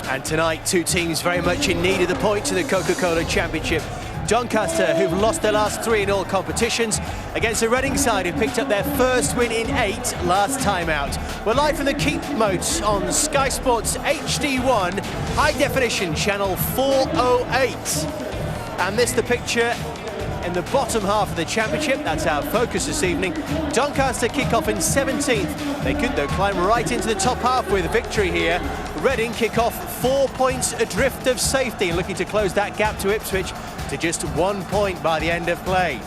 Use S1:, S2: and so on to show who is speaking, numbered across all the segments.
S1: And tonight, two teams very much in need of the points in the Coca-Cola Championship. Doncaster, who've lost their last 3 in all competitions, against the Reading side, who picked up their first win in 8 last time out. We're live from the Keepmoat on Sky Sports HD1, high definition, channel 408. And this the picture in the bottom half of the championship. That's our focus this evening. Doncaster kick off in 17th. They could, though, climb right into the top half with a victory here. Reading kick off 4 points adrift of safety, looking to close that gap to Ipswich to just 1 point by the end of play.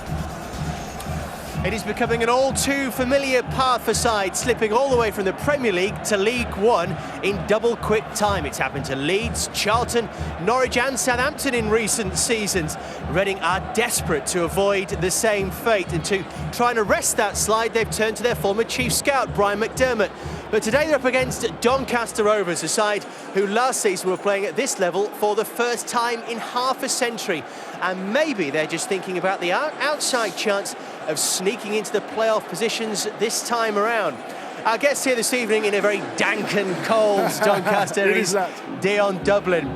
S1: It is becoming an all too familiar path for sides, slipping all the way from the Premier League to League One in double quick time. It's happened to Leeds, Charlton, Norwich and Southampton in recent seasons. Reading are desperate to avoid the same fate, and to try and arrest that slide, they've turned to their former chief scout, Brian McDermott. But today they're up against Doncaster Rovers, a side who last season were playing at this level for the first time in half a century. And maybe they're just thinking about the outside chance of sneaking into the playoff positions this time around. Our guest here this evening in a very dank and cold Doncaster is Dion Dublin.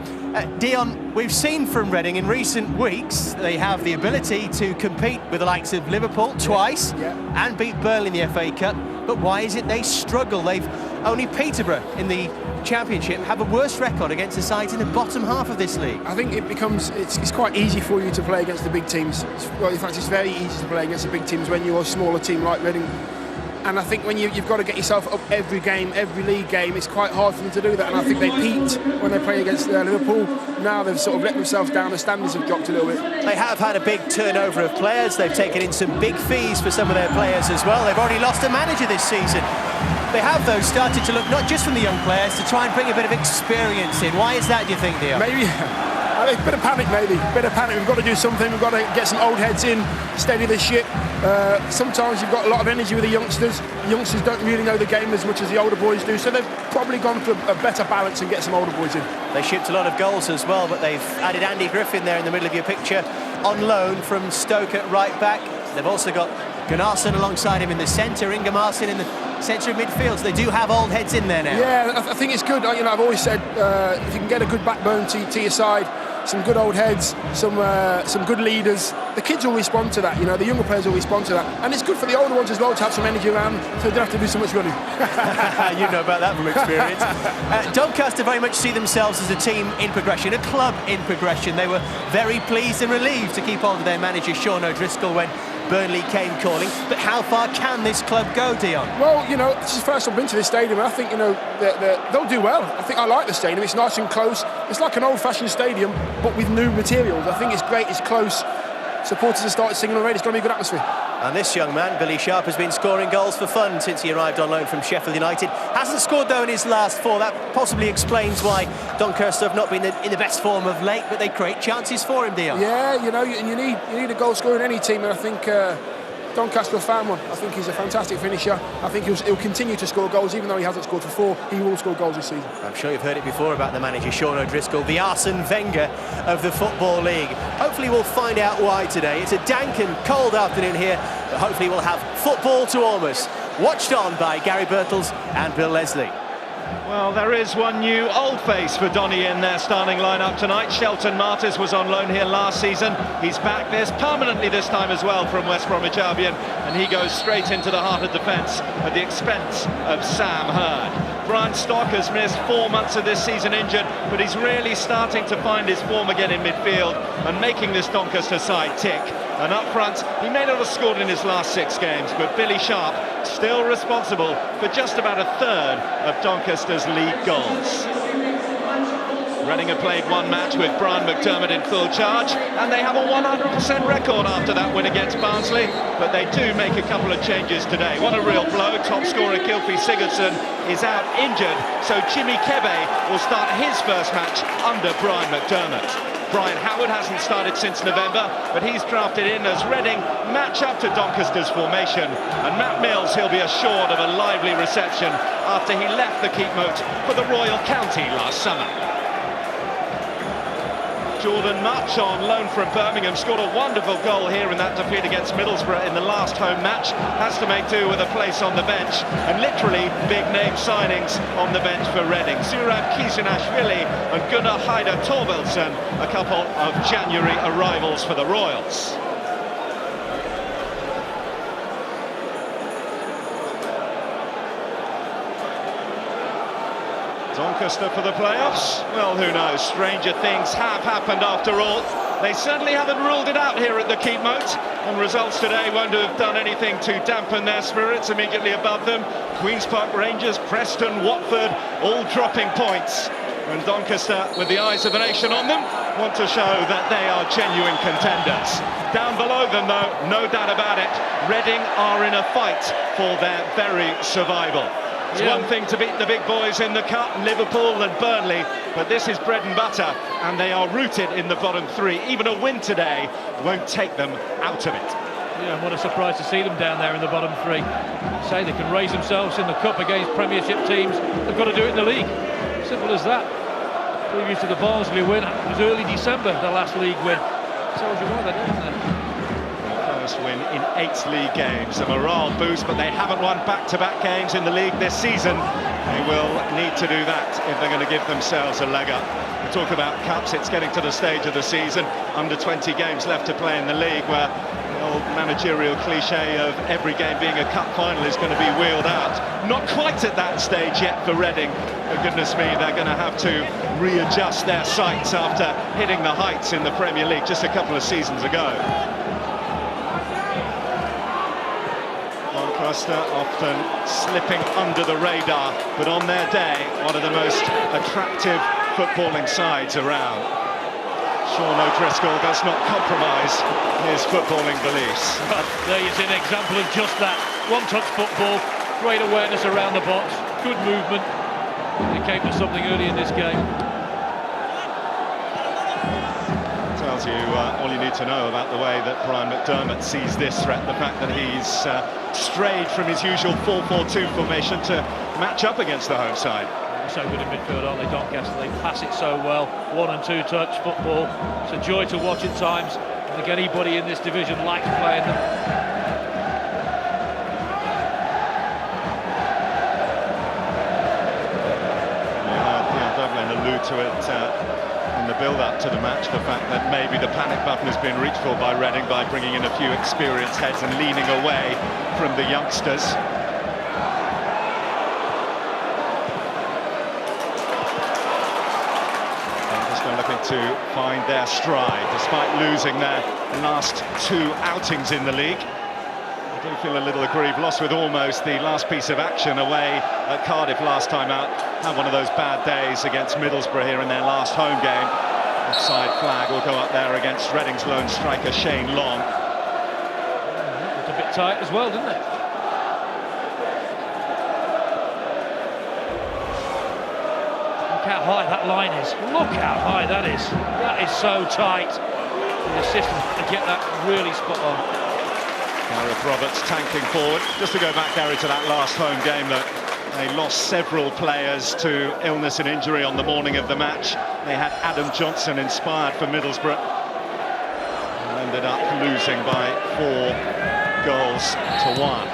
S1: Dion, we've seen from Reading in recent weeks they have the ability to compete with the likes of Liverpool twice and beat Burnley in the FA Cup. But why is it they struggle? They've only Peterborough in the Championship have a worse record against the sides in the bottom half of this league.
S2: I think it's quite easy for you to play against the big teams. Well, in fact, it's very easy to play against the big teams when you're a smaller team like Reading. And I think when you've got to get yourself up every game, every league game, it's quite hard for them to do that. And I think they peaked when they play against Liverpool. Now they've sort of let themselves down. The standards have dropped a little bit.
S1: They have had a big turnover of players. They've taken in some big fees for some of their players as well. They've already lost a manager this season. They have, though, started to look not just from the young players to try and bring a bit of experience in. Why is that, do you think, Dion?
S2: Maybe. A bit of panic, maybe. A bit of panic. We've got to do something. We've got to get some old heads in, steady the ship. Sometimes you've got a lot of energy with the youngsters. The youngsters don't really know the game as much as the older boys do, so they've probably gone for a better balance and get some older boys in.
S1: They shipped a lot of goals as well, but they've added Andy Griffin there in the middle of your picture on loan from Stoke at right back. They've also got Gunnarsson alongside him in the centre, Ingemarson in the centre of midfield. So they do have old heads in there now.
S2: Yeah, I think it's good. You know, I've always said if you can get a good backbone to your side, some good old heads, some good leaders, the kids will respond to that. You know, the younger players will respond to that, and it's good for the older ones as well to have some energy around, so they don't have to do so much running.
S1: You know about that from experience. Doncaster very much see themselves as a team in progression, a club in progression. They were very pleased and relieved to keep hold of their manager Sean O'Driscoll when Burnley came calling. But how far can this club go, Dion?
S2: Well, you know, this is the first I've been to this stadium, and I think, you know, they'll do well. I think I like the stadium. It's nice and close. It's like an old-fashioned stadium, but with new materials. I think it's great. It's close. Supporters have started singing already. It's going to be a good atmosphere.
S1: And this young man, Billy Sharp, has been scoring goals for fun since he arrived on loan from Sheffield United. Hasn't scored, though, in his last 4. That possibly explains why Doncaster have not been in the best form of late, but they create chances for him, Dion.
S2: Yeah, you know, you need a goal scorer in any team, and I think Doncaster have found one. I think he's a fantastic finisher. I think he'll continue to score goals, even though he hasn't scored for 4. He will score goals this season.
S1: I'm sure you've heard it before about the manager, Sean O'Driscoll, the Arsene Wenger of the Football League. Hopefully we'll find out why today. It's a dank and cold afternoon here, but hopefully we'll have football to warm us. Watched on by Gary Birtles and Bill Leslie.
S3: Well, there is one new old face for Donny in their starting lineup tonight. Shelton Martyrs was on loan here last season. He's back this permanently this time as well from West Bromwich Albion, and he goes straight into the heart of defence at the expense of Sam Hurd. Brian Stock has missed 4 months of this season injured, but he's really starting to find his form again in midfield and making this Doncaster side tick. And up front, he may not have scored in his last 6 games, but Billy Sharp still responsible for just about a third of Doncaster's league goals. Reading have played 1 match with Brian McDermott in full charge, and they have a 100% record after that win against Barnsley, but they do make a couple of changes today. What a real blow. Top scorer Gylfi Sigurdsson is out injured, so Jimmy Kebe will start his first match under Brian McDermott. Brian Howard hasn't started since November, but he's drafted in as Reading match up to Doncaster's formation. And Matt Mills, he'll be assured of a lively reception after he left the Keepmoat for the Royal County last summer. Jordan Much on loan from Birmingham scored a wonderful goal here in that defeat against Middlesbrough in the last home match. Has to make do with a place on the bench, and literally big name signings on the bench for Reading. Zurab Kizunashvili and Gunnar Haida Torvaldsen, a couple of January arrivals for the Royals. Doncaster for the playoffs? Well, who knows? Stranger things have happened after all. They certainly haven't ruled it out here at the Keepmoat, and results today won't have done anything to dampen their spirits. Immediately above them, Queen's Park Rangers, Preston, Watford, all dropping points. And Doncaster, with the eyes of the nation on them, want to show that they are genuine contenders. Down below them, though, no doubt about it, Reading are in a fight for their very survival. It's one thing to beat the big boys in the cup, Liverpool and Burnley, but this is bread and butter, and they are rooted in the bottom three. Even a win today won't take them out of it.
S4: Yeah, what a surprise to see them down there in the bottom three. Say they can raise themselves in the cup against Premiership teams. They've got to do it in the league. Simple as that. Previous to the Barnsley win, it was early December, the last league win. Tells you why they don't, isn't it?
S3: First win in 8 league games, a morale boost, but they haven't won back-to-back games in the league this season. They will need to do that if they're going to give themselves a leg up. We talk about cups, it's getting to the stage of the season, under 20 games left to play in the league, where the old managerial cliche of every game being a cup final is going to be wheeled out. Not quite at that stage yet for Reading. For goodness me, they're going to have to readjust their sights after hitting the heights in the Premier League just a couple of seasons ago. Doncaster often slipping under the radar, but on their day, one of the most attractive footballing sides around. Sean O'Driscoll does not compromise his footballing beliefs.
S4: Well, there you see an example of just that. One-touch football, great awareness around the box, good movement. It came to something early in this game.
S3: Tells you all you need to know about the way that Brian McDermott sees this threat, the fact that he's strayed from his usual 4-4-2 formation to match up against the home side.
S4: So good in midfield, aren't they, Doncaster? They pass it so well. 1- and 2-touch football. It's a joy to watch at times. I think anybody in this division likes playing them.
S3: You heard Neil Devlin allude to it in the build-up to the match, the fact that maybe the panic button has been reached for by Reading by bringing in a few experienced heads and leaning away from the youngsters. They're looking to find their stride despite losing their last 2 outings in the league. I do feel a little aggrieved, lost with almost the last piece of action away at Cardiff last time out. Had one of those bad days against Middlesbrough here in their last home game. Offside flag will go up there against Reading's lone striker Shane Long.
S4: Looked a bit tight as well, didn't it? Look how high that line is. Look how high that is. That is so tight. The assistant to get that really spot on.
S3: Gareth Roberts tanking forward. Just to go back, Gary, to that last home game that they lost several players to illness and injury on the morning of the match. They had Adam Johnson inspired for Middlesbrough and ended up losing by 4-1.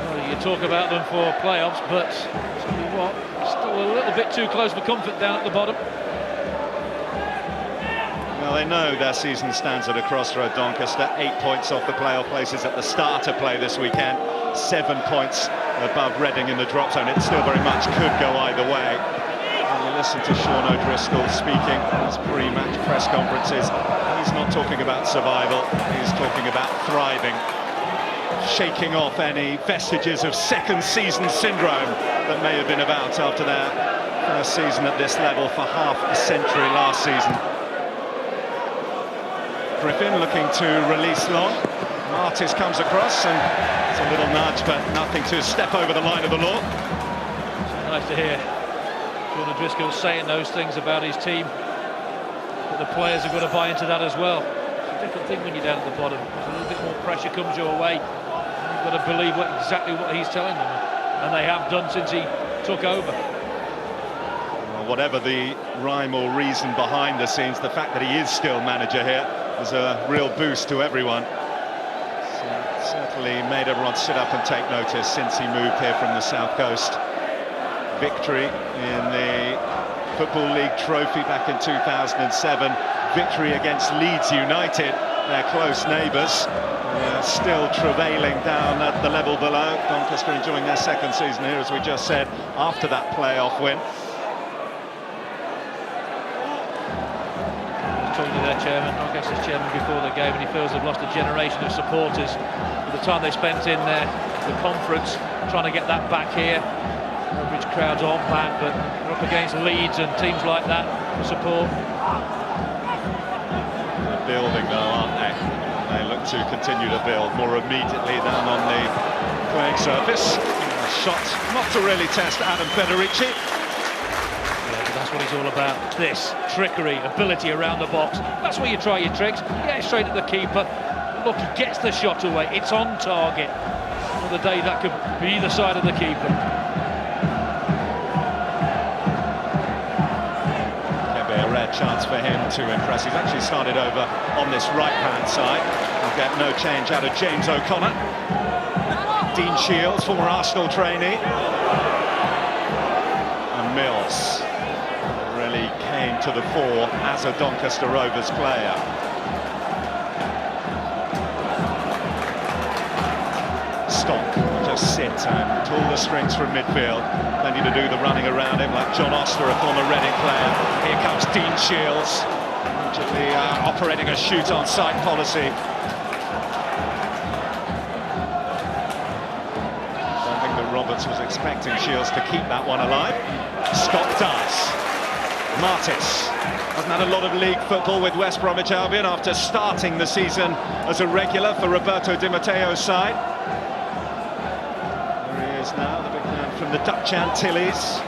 S4: Well, you talk about them for playoffs, but tell you what, still a little bit too close for comfort down at the bottom.
S3: Well, they know their season stands at a crossroad, Doncaster. 8 points off the playoff places at the start of play this weekend. 7 points above Reading in the drop zone. It still very much could go either way. When you listen to Sean O'Driscoll speaking in his pre-match press conferences, he's not talking about survival, he's talking about thriving. Shaking off any vestiges of second season syndrome that may have been about after their first season at this level for half a century last season. Griffin looking to release Long. Martis comes across and it's a little nudge, but nothing to step over the line of the law.
S4: It's nice to hear Sean O'Driscoll saying those things about his team, but the players have got to buy into that as well. It's a different thing when you're down at the bottom. There's a little bit more pressure comes your way. You've got to believe exactly what he's telling them, and they have done since he took over.
S3: Well, whatever the rhyme or reason behind the scenes, the fact that he is still manager here is a real boost to everyone. So certainly made everyone sit up and take notice since he moved here from the South Coast. Victory in the Football League trophy back in 2007. Victory against Leeds United, their close neighbours. Still travailing down at the level below. Doncaster enjoying their second season here, as we just said, after that playoff win.
S4: Talking to their chairman, Doncaster's chairman, before the game, and he feels they've lost a generation of supporters for the time they spent in the conference, trying to get that back here. Average crowds aren't back, but they're up against Leeds and teams like that for support.
S3: They're building though, aren't they? They look to continue to build more immediately than on the playing surface. Shot not to really test Adam Federici.
S4: Yeah, but that's what it's all about. This trickery, ability around the box. That's where you try your tricks. Get it straight at the keeper. Look, he gets the shot away. It's on target. Another day that could be either side of the keeper.
S3: A rare chance for him to impress. He's actually started over on this right-hand side. We'll get no change out of James O'Connor. Dean Shields, former Arsenal trainee. And Mills really came to the fore as a Doncaster Rovers player. Stock just sit and pull the strings from midfield. Plenty to do the running around him, like John Oster, a former Reading player. Here comes Dean Shields, immediately operating a shoot-on-sight policy. I don't think that Roberts was expecting Shields to keep that one alive. Scott does. Martis hasn't had a lot of league football with West Bromwich Albion after starting the season as a regular for Roberto Di Matteo's side. Now, the big man from the Dutch Antilles.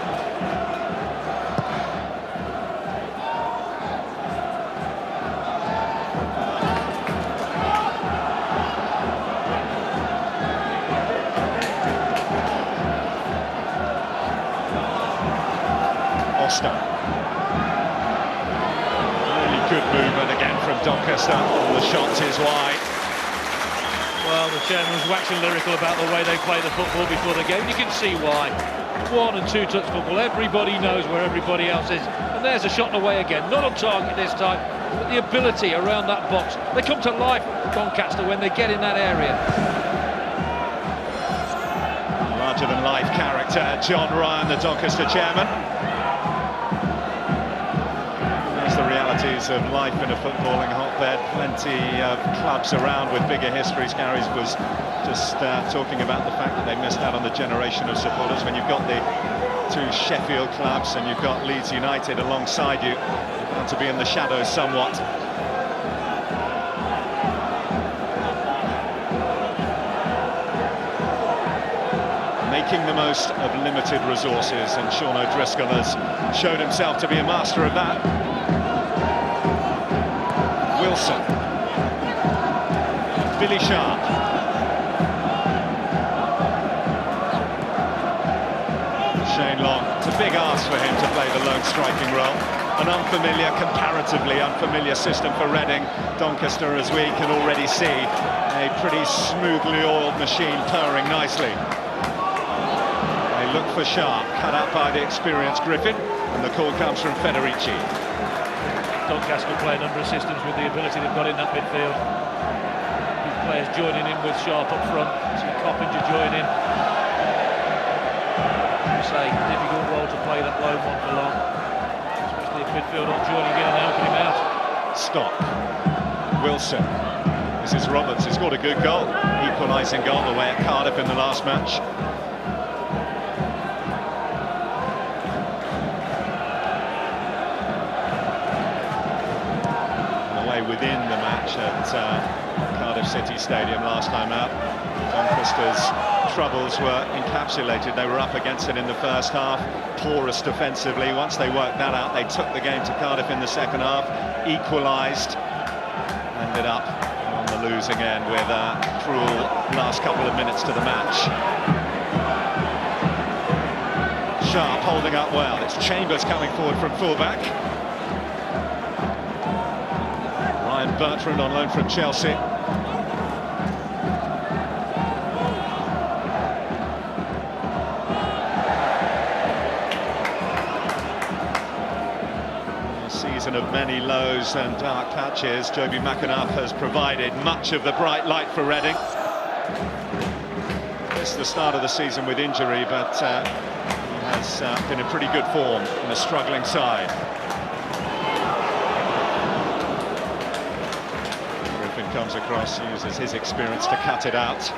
S3: Oster. Really good movement again from Doncaster. The shot is wide.
S4: Well, the chairman was waxing lyrical about the way they play the football before the game. You can see why. 1- and 2-touch football. Everybody knows where everybody else is. And there's a shot away again. Not on target this time, but the ability around that box. They come to life, Doncaster, when they get in that area.
S3: Larger-than-life character, John Ryan, the Doncaster chairman. The realities of life in a footballing hotbed. Plenty of clubs around with bigger histories. Gary's was just talking about the fact that they missed out on the generation of supporters. When you've got the two Sheffield clubs and you've got Leeds United alongside you, you're bound to be in the shadows somewhat. Making the most of limited resources, and Sean O'Driscoll has shown himself to be a master of that. Wilson, Billy Sharp, Shane Long. It's a big ask for him to play the lone striking role. An unfamiliar, comparatively unfamiliar system for Reading. Doncaster, as we can already see, a pretty smoothly oiled machine purring nicely. They look for Sharp, cut out by the experienced Griffin, and the call comes from Federici.
S4: Doncaster play a number of systems with the ability they've got in that midfield. These players joining in with Sharp up front. See Coppinger join in. Say, difficult role to play that lone one for long. Especially if midfield not joining in and helping him out.
S3: Stop. Wilson. This is Roberts, who scored a good goal. Equalising goal away at Cardiff in the last match. Within the match at Cardiff City Stadium last time out, Doncaster's troubles were encapsulated. They were up against it in the first half, porous defensively. Once they worked that out, they took the game to Cardiff in the second half, equalised, ended up on the losing end with a cruel last couple of minutes to the match. Sharp holding up well. It's Chambers coming forward from fullback. Ryan Bertrand on loan from Chelsea. Season of many lows and dark patches. Joby McAnuff has provided much of the bright light for Reading. It's the start of the season with injury, but he has been in pretty good form in a struggling side. Griffin comes across, uses his experience to cut it out.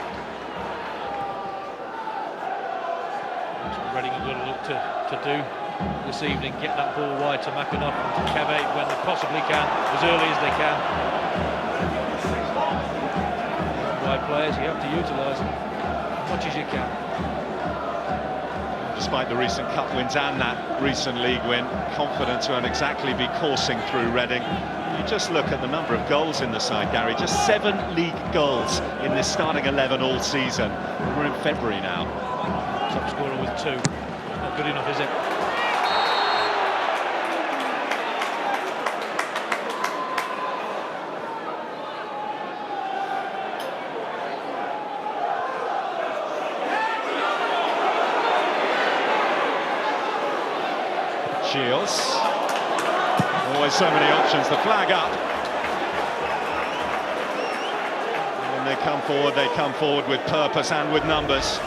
S4: Reading have got a look to do this evening, get that ball wide to McAnuff and to Keve when they possibly can, as early as they can. Wide players, you have to utilise them as much as you can.
S3: Despite the recent cup wins and that recent league win, confidence won't exactly be coursing through Reading. You just look at the number of goals in the side, Gary, just 7 league goals in this starting 11 all season. We're in February now.
S4: Top scorer with 2. Not good enough, is it?
S3: Shields. Always so many options. The flag up. When they come forward with purpose and with numbers.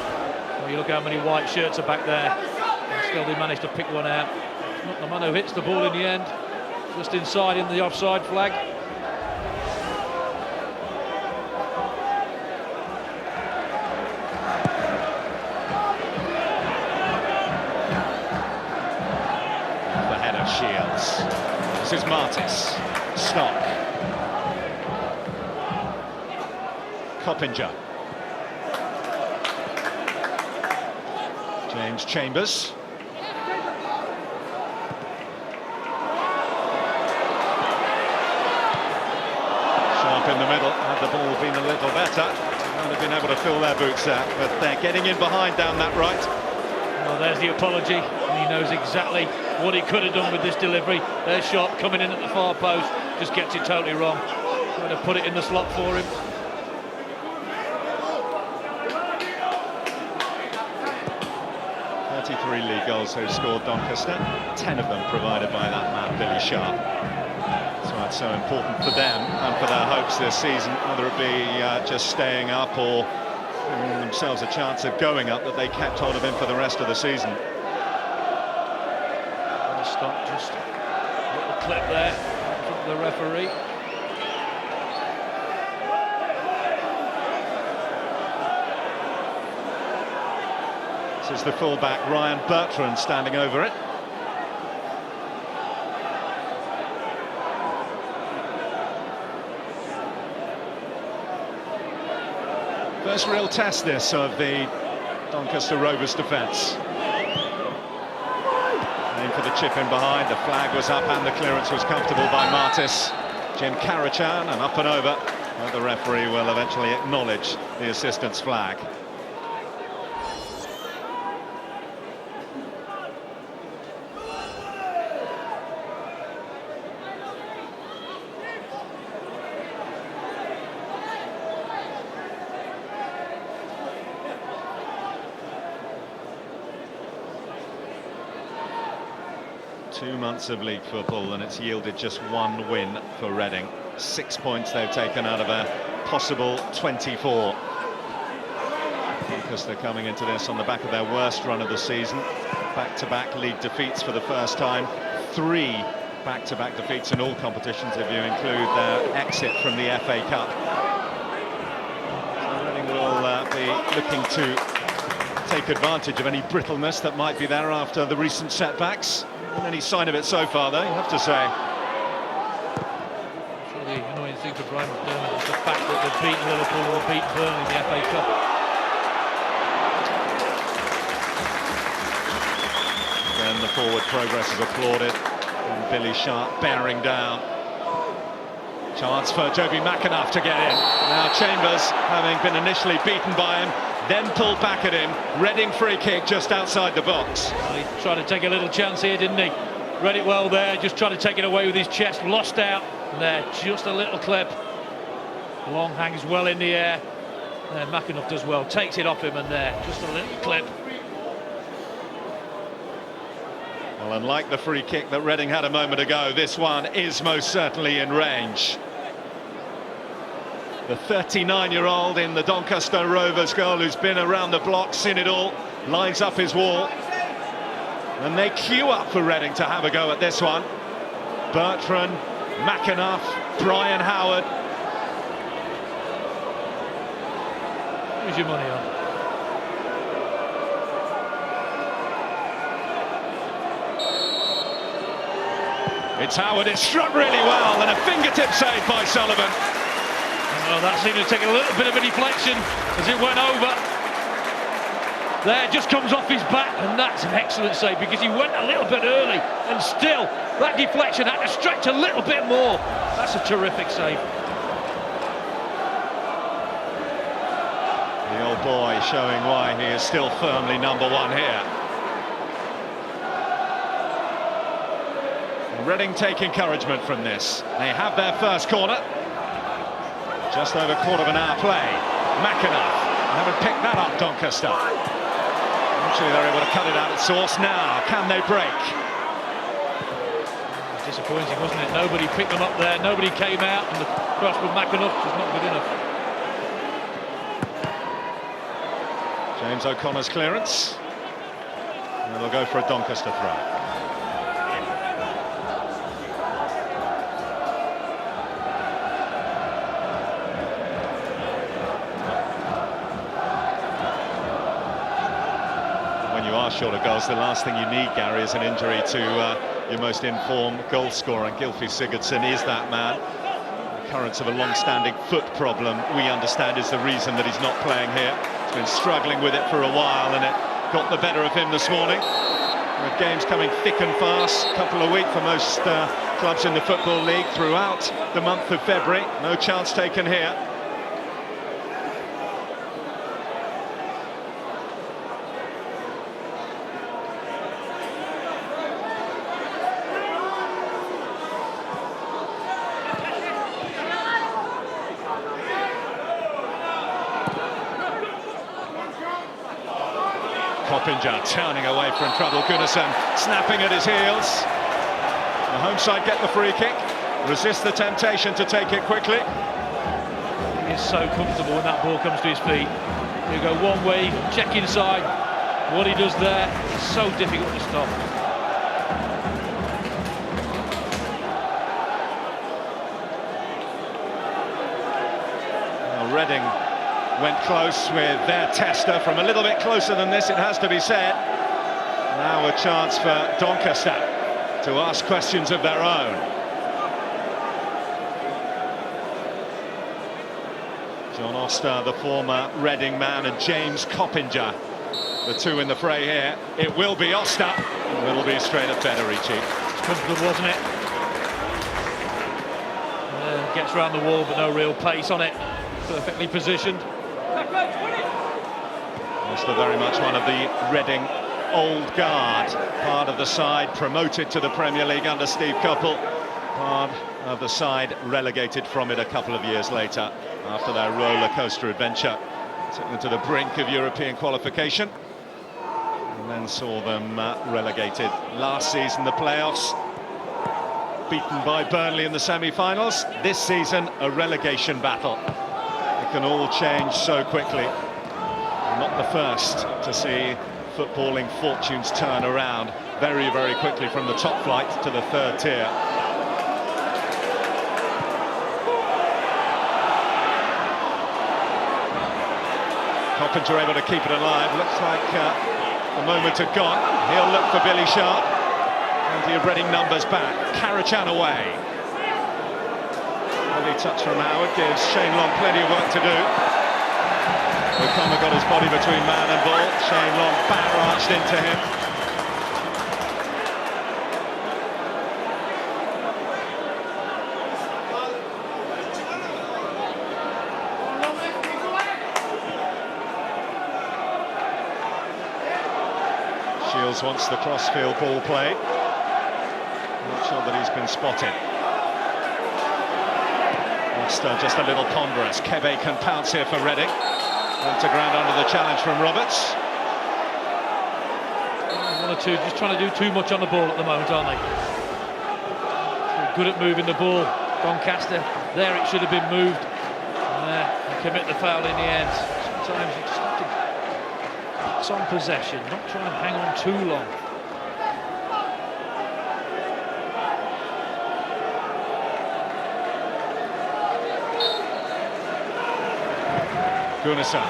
S4: Well, you look how many white shirts are back there, and still they managed to pick one out. It's not the man who hits the ball in the end, just inside in the offside flag.
S3: Shields. This is Martis. Stock. Coppinger. James Chambers. Sharp in the middle. Had the ball been a little better, might have been able to fill their boots out, but they're getting in behind down that right.
S4: Well, there's the apology, and he knows exactly what he could have done with this delivery. There's Sharp coming in at the far post, just gets it totally wrong. Trying to put it in the slot for him.
S3: League goals who scored Doncaster, 10 of them provided by that man Billy Sharp. That's why it's so important for them and for their hopes this season, whether it be just staying up or giving themselves a chance of going up, that they kept hold of him for the rest of the season.
S4: Stop, just a little clip there from the referee.
S3: This is the fullback Ryan Bertrand standing over it. First real test this of the Doncaster Rovers defence. Aim for the chip in behind, the flag was up and the clearance was comfortable by Martis. Jim Karachan and up and over. But the referee will eventually acknowledge the assistant's flag. Two months of league football and it's yielded just 1 win for Reading. 6 points they've taken out of a possible 24. Because they're coming into this on the back of their worst run of the season. Back-to-back league defeats for the first time. 3 back-to-back defeats in all competitions if you include their exit from the FA Cup. So Reading will be looking to take advantage of any brittleness that might be there after the recent setbacks. Any sign of it so far, though, you have to say.
S4: Sure, the annoying thing for Brian McDermott is the fact that they've beaten Liverpool and they've beaten Burnley in the FA Cup.
S3: Then the forward progress is applauded, and Billy Sharp bearing down. Chance for Joby McAnuff to get in. Now Chambers, having been initially beaten by him, then pulled back at him. Reading free kick just outside the box.
S4: He tried to take a little chance here, didn't he? Read it well there, just trying to take it away with his chest, lost out. And there, just a little clip. Long hangs well in the air. There, McAnuff does well, takes it off him, and there, just a little clip.
S3: Well, unlike the free kick that Reading had a moment ago, this one is most certainly in range. The 39-year-old in the Doncaster Rovers goal, who's been around the block, seen it all, lines up his wall. And they queue up for Reading to have a go at this one. Bertrand, McAnuff, Brian Howard.
S4: Who's your money on?
S3: It's Howard, it's struck really well, and a fingertip save by Sullivan.
S4: Well, that seemed to take a little bit of a deflection as it went over. There, just comes off his back, and that's an excellent save because he went a little bit early, and still, that deflection had to stretch a little bit more. That's a terrific save.
S3: The old boy showing why he is still firmly number one here. Reading take encouragement from this. They have their first corner. Just over a quarter of an hour play. McAnuff haven't picked that up, Doncaster. Actually, they're able to cut it out at source now. Can they break?
S4: Disappointing, wasn't it? Nobody picked them up there, nobody came out, and the cross from McAnuff was not good enough.
S3: James O'Connor's clearance. And they'll go for a Doncaster throw. Short of goals, the last thing you need, Gary, is an injury to your most informed goal scorer, and Gylfi Sigurdsson is that man. The occurrence of a long-standing foot problem, we understand, is the reason that he's not playing here. He's been struggling with it for a while, and it got the better of him this morning. With games coming thick and fast, a couple of weeks for most clubs in the Football League throughout the month of February. No chance taken here. Coppinger turning away from trouble. Gunnarsson snapping at his heels. The home side get the free kick, resist the temptation to take it quickly.
S4: He is so comfortable when that ball comes to his feet. You go one way, check inside. What he does there is so difficult to stop.
S3: Well, Reading went close with their tester from a little bit closer than this, it has to be said. Now a chance for Doncaster to ask questions of their own. John Oster, the former Reading man, and James Coppinger, the two in the fray here. It will be Oster, and it'll be straight at Federici.
S4: It's comfortable, wasn't it? Gets around the wall, but no real pace on it. Perfectly positioned.
S3: Oster very much one of the Reading old guard, part of the side promoted to the Premier League under Steve Coppell, part of the side relegated from it a couple of years later after their roller coaster adventure, took them to the brink of European qualification and then saw them relegated last season, the playoffs, beaten by Burnley in the semi-finals. This season, a relegation battle. It can all change so quickly. Not the first to see footballing fortunes turn around very, very quickly from the top flight to the third tier. Coppinger able to keep it alive. Looks like the moment had gone. He'll look for Billy Sharp. Plenty of Reading numbers back. Karachan away. Early touch from Howard gives Shane Long plenty of work to do. O'Connor got his body between man and ball. Shane Long barraged into him. Daniels wants the crossfield ball play. Not sure that he's been spotted. Just a little ponderous. Kebe can pounce here for Reading. Went to ground under the challenge from Roberts.
S4: One or two just trying to do too much on the ball at the moment, aren't they? They're good at moving the ball. Doncaster, there it should have been moved. And commit the foul in the end. Sometimes you just have to focus on possession, not try and hang on too long.
S3: Gunnarsson.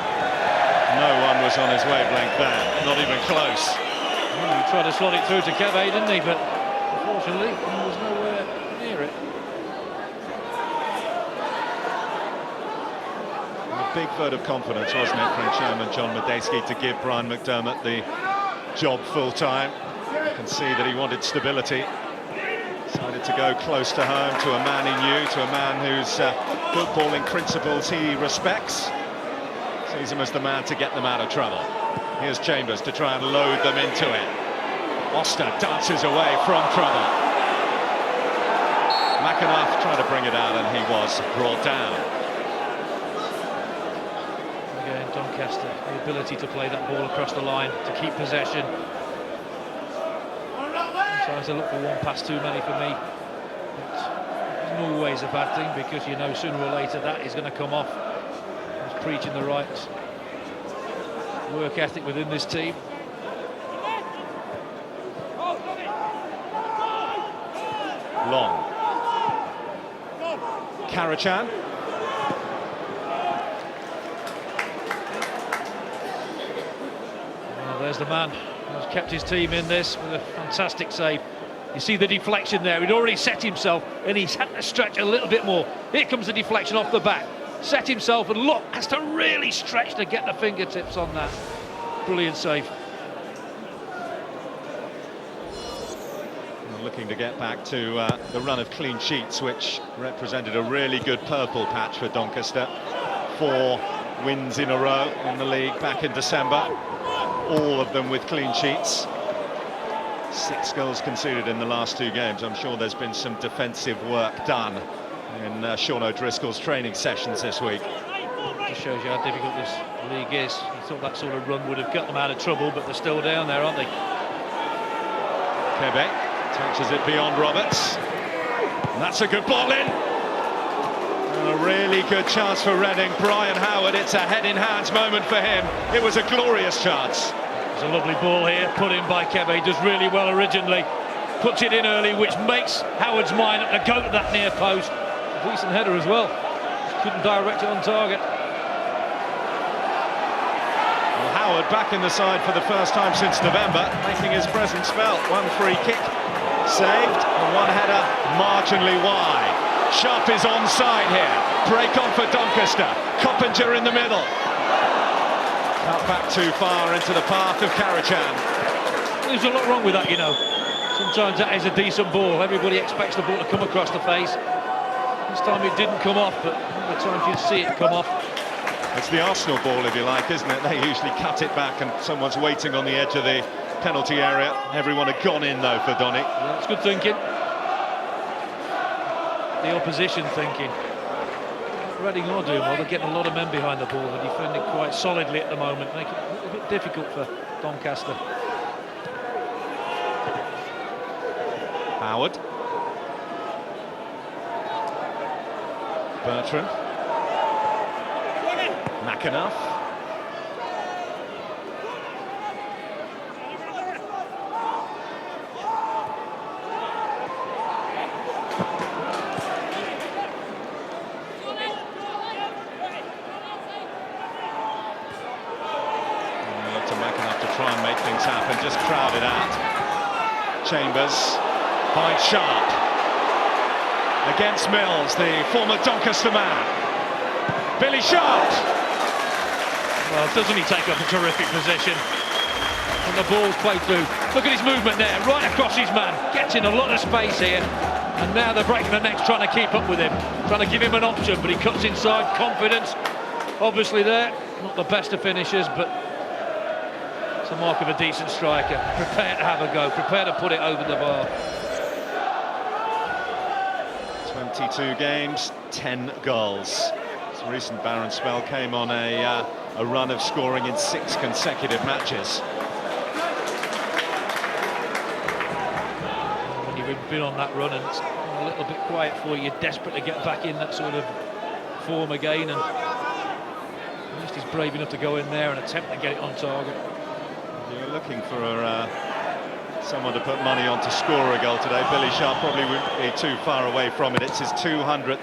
S3: No one was on his wavelength there, not even close.
S4: Well, he tried to slot it through to Kebe, didn't he? But unfortunately, he was nowhere near it.
S3: A big vote of confidence, wasn't it, from Chairman John Medeski to give Brian McDermott the job full-time. You can see that he wanted stability. Decided to go close to home, to a man he knew, to a man whose footballing principles he respects. Sees him as the man to get them out of trouble. Here's Chambers to try and load them into it. Oster dances away from trouble. McAnuff tried to bring it out and he was brought down.
S4: Again, Doncaster, the ability to play that ball across the line, to keep possession. Sometimes they look for one pass too many for me. But it's not always a bad thing, because you know sooner or later that is going to come off. He's preaching the right work ethic within this team.
S3: Long. Karachan.
S4: Well, there's the man who's kept his team in this with a fantastic save. You see the deflection there. He'd already set himself and he's had to stretch a little bit more. Here comes the deflection off the back. Set himself and look, has to really stretch to get the fingertips on that. Brilliant save.
S3: Looking to get back to the run of clean sheets, which represented a really good purple patch for Doncaster. 4 wins in a row in the league back in December, all of them with clean sheets. 6 goals conceded in the last 2 games. I'm sure there's been some defensive work done in Sean O'Driscoll's training sessions this week.
S4: Just shows you how difficult this league is. You thought that sort of run would have got them out of trouble, but they're still down there, aren't they?
S3: Quebec touches it beyond Roberts. And that's a good ball in. And a really good chance for Reading. Brian Howard, it's a head-in-hands moment for him. It was a glorious chance.
S4: There's a lovely ball here, put in by Kebe. Does really well originally. Puts it in early, which makes Howard's mind up to go to that near post. A decent header as well. Couldn't direct it on target.
S3: Well, Howard back in the side for the first time since November, making his presence felt. 1 free kick saved, and 1 header marginally wide. Sharp is onside here. Break on for Doncaster. Coppinger in the middle. Cut back too far into the path of Karachan.
S4: There's a lot wrong with that, you know. Sometimes that is a decent ball. Everybody expects the ball to come across the face. This time it didn't come off, but other times you see it come off.
S3: It's the Arsenal ball, if you like, isn't it? They usually cut it back and someone's waiting on the edge of the penalty area. Everyone had gone in, though, for Donny.
S4: Yeah, it's good thinking. The opposition thinking. Reading are doing well. They're getting a lot of men behind the ball. They're defending quite solidly at the moment, making it a little bit difficult for Doncaster.
S3: Howard. Bertrand. McAnuff. Look to McAnuff to try and make things happen, just crowd it out. Chambers finds Sharp. Against Mills, the former Doncaster man. Billy Sharp!
S4: Well, doesn't he take up a terrific position? And the ball's played through. Look at his movement there, right across his man. Gets in a lot of space here. And now they're breaking the necks, trying to keep up with him. Trying to give him an option, but he cuts inside. Confidence, obviously there. Not the best of finishers, but It's the mark of a decent striker. Prepare to have a go, prepare to put it over the bar.
S3: 22 games, 10 goals. His recent barren spell came on a run of scoring in 6 consecutive matches.
S4: When you've been on that run and it's a little bit quiet for you, you're desperate to get back in that sort of form again, and at least he's brave enough to go in there and attempt to get it on target.
S3: You're looking for someone to put money on to score a goal today. Billy Sharp probably wouldn't be too far away from it. It's his 200th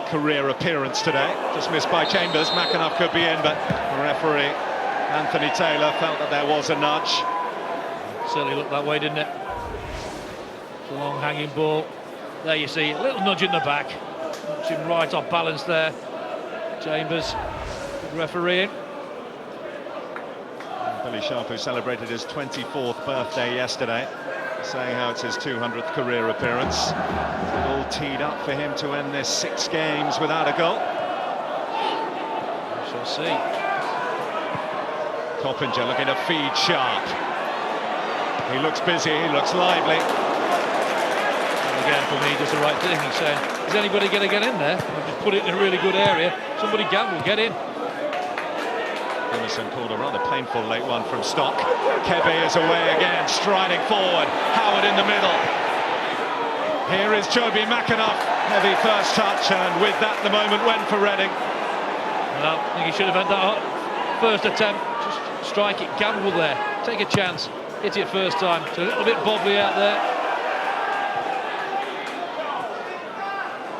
S3: career appearance today. Just missed by Chambers. McAnuff could be in, but the referee, Anthony Taylor, felt that there was a nudge.
S4: Certainly looked that way, didn't it? It's a long hanging ball. There you see, a little nudge in the back. Puts him right off balance there. Chambers, good refereeing.
S3: Billy Sharp, who celebrated his 24th birthday yesterday, saying how it's his 200th career appearance. All teed up for him to end this 6 games without a goal.
S4: We shall see.
S3: Coppinger looking to feed Sharp. He looks busy, he looks lively.
S4: And again, for me, he does the right thing. He's saying, is anybody going to get in there? I've just put it in a really good area. Somebody gamble, get in.
S3: Emerson pulled a rather painful late one from Stock. Kebe is away again, striding forward. Howard in the middle. Here is Joby McAnuff. Heavy first touch, and with that, the moment went for Reading.
S4: Well, I think he should have had that first attempt. Just strike it, gamble there. Take a chance. Hit it first time. It's a little bit bobbly out there.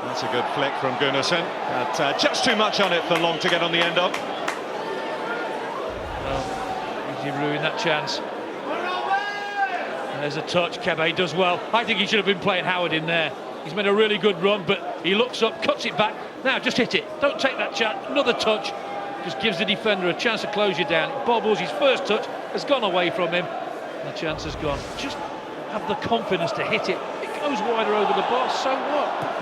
S3: That's a good flick from Gunnarsson. But just too much on it for Long to get on the end of.
S4: He ruined that chance. There's a touch. Kebe does well. I think he should have been playing Howard in there. He's made a really good run, but he looks up, cuts it back. Now just hit it. Don't take that chance. Another touch. Just gives the defender a chance to close you down. It bobbles. His first touch has gone away from him. The chance has gone. Just have the confidence to hit it. It goes wider over the bar. So what?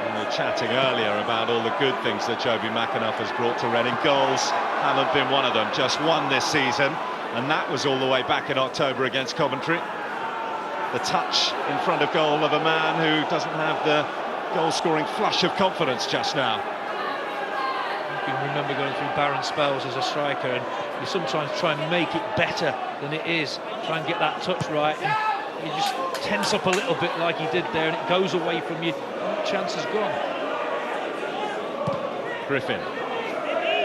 S3: We were chatting earlier about all the good things that Joby McAnuff has brought to Reading. Goals haven't been one of them, just one this season, and that was all the way back in October against Coventry. The touch in front of goal of a man who doesn't have the goal-scoring flush of confidence just now.
S4: You can remember going through barren spells as a striker, and you sometimes try and make it better than it is. Try and get that touch right, and you just tense up a little bit like he did there, and it goes away from you. That chance is gone.
S3: Griffin.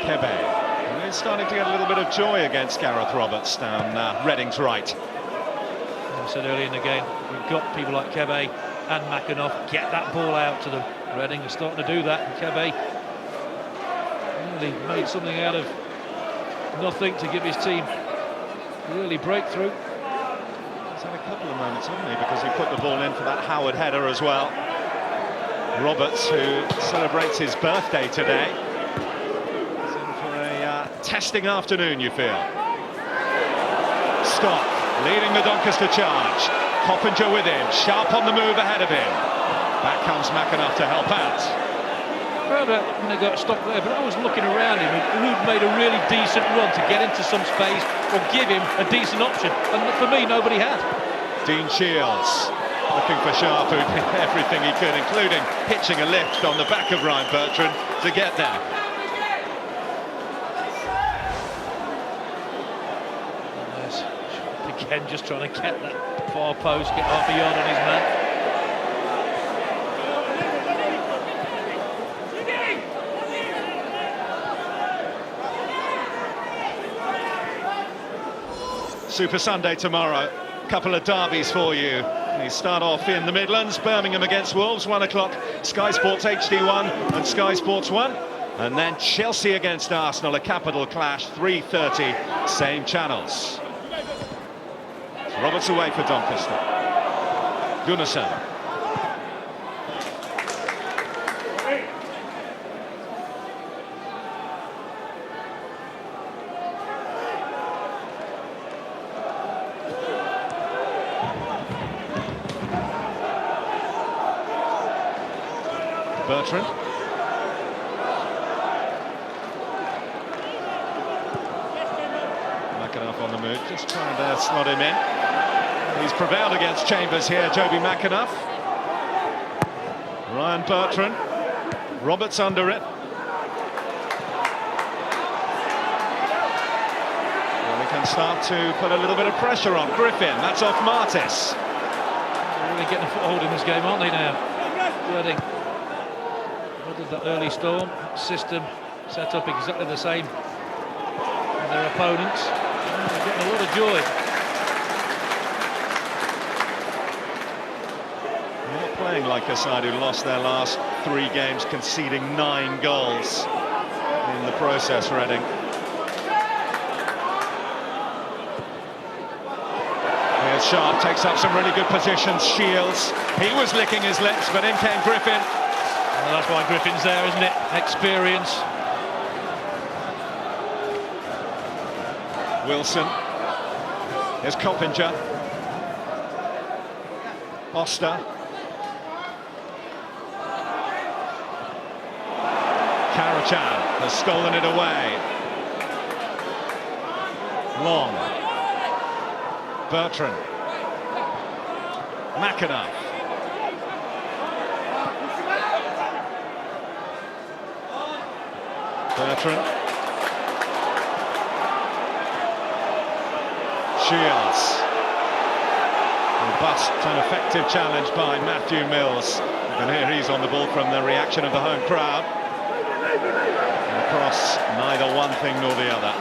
S3: Kebe. And he's starting to get a little bit of joy against Gareth Roberts down Reading's right.
S4: I said earlier in the game, we've got people like Kebe and McAnuff. Get that ball out to them. Reading is starting to do that, and Kebe really made something out of nothing to give his team really breakthrough.
S3: He's had a couple of moments, hasn't he, because he put the ball in for that Howard header as well. Roberts, who celebrates his birthday today, is in for a testing afternoon, you feel. Stock leading the Doncaster charge. Coppinger with him, Sharp on the move ahead of him. Back comes McAnuff to help out.
S4: Well, when they got Stock there, but I was looking around him, who'd made a really decent run to get into some space or give him a decent option, and for me, nobody had. Dean
S3: Shields looking for Sharp, who did everything he could, including pitching a lift on the back of Ryan Bertrand to get there.
S4: Again, just trying to get that far post, get half a yard on his man.
S3: Super Sunday tomorrow. Couple of derbies for you. We start off in the Midlands, Birmingham against Wolves, 1 o'clock, Sky Sports HD1 and Sky Sports 1. And then Chelsea against Arsenal, a capital clash, 3:30, same channels. Roberts away for Doncaster. Gunnarsson. Bertrand. McAnuff on on the move, just trying to slot him in. He's prevailed against Chambers here, Joby McAnuff. Ryan Bertrand, Roberts under it. Well, they can start to put a little bit of pressure on. Griffin, that's off Martis.
S4: They're really getting a foothold in this game, aren't they now? Reading. What did that early storm system set up exactly the same as their opponents? They're getting a lot of joy.
S3: Not playing like a side who lost their last 3 games, conceding 9 goals in the process, Reading. Here's Sharp, takes up some really good positions. Shields, he was licking his lips, but in came Griffin.
S4: Well, that's why Griffin's there, isn't it? Experience.
S3: Wilson. Here's Coppinger. Oster. Karachan has stolen it away. Long. Bertrand. McAnuff. Bertrand. Shields. Robust and effective challenge by Matthew Mills. You can hear he's on the ball from the reaction of the home crowd. And across, neither one thing nor the other.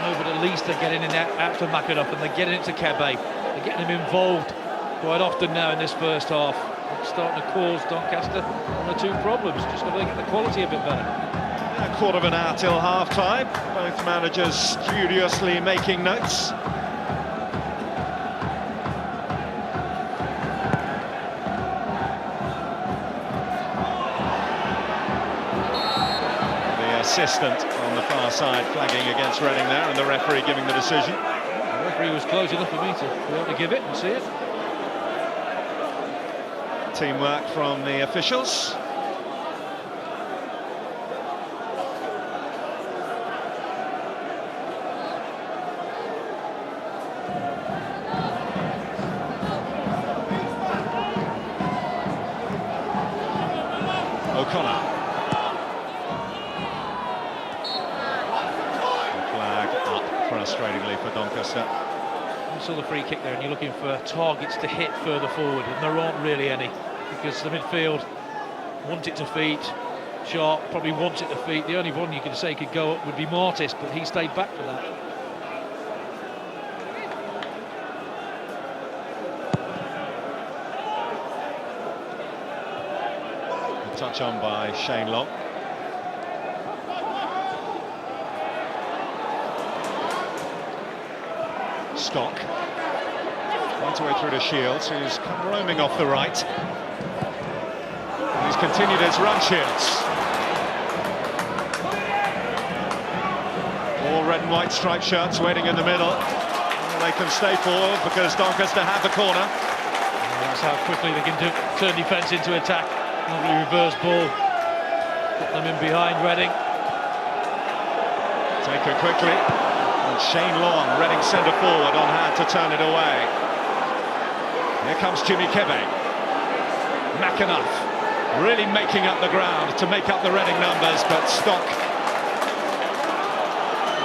S4: No, but at least they're getting it out to McAnuff and they're getting it to Kebe. They're getting him involved quite often now in this first half. It's starting to cause Doncaster one or two problems. Just got to get the quality a bit better.
S3: A quarter of an hour till half-time. Both managers studiously making notes. The assistant on the far side flagging against Reading there, and the referee giving the decision.
S4: The referee was close enough for me to be able to give it and see it.
S3: Teamwork from the officials. O'Connor. Flag up frustratingly for Doncaster.
S4: You saw the free kick there and you're looking for targets to hit further forward, and there aren't really any because the midfield want it to feet. Sharp probably wants it to feet. The only one you could say could go up would be Martis, but he stayed back for that.
S3: Touch on by Shane Long. Stock. Right away through to Shields, who's come roaming off the right. He's continued his run, Shields. All red and white striped shirts waiting in the middle. They can stay forward because Doncaster have the corner.
S4: And that's how quickly they can turn defence into attack. Lovely reverse ball. Put them in behind Reading.
S3: Take it quickly. And Shane Long, Reading centre forward, on hand to turn it away. Here comes Jimmy Kebe. McAnuff really making up the ground to make up the Reading numbers, but Stock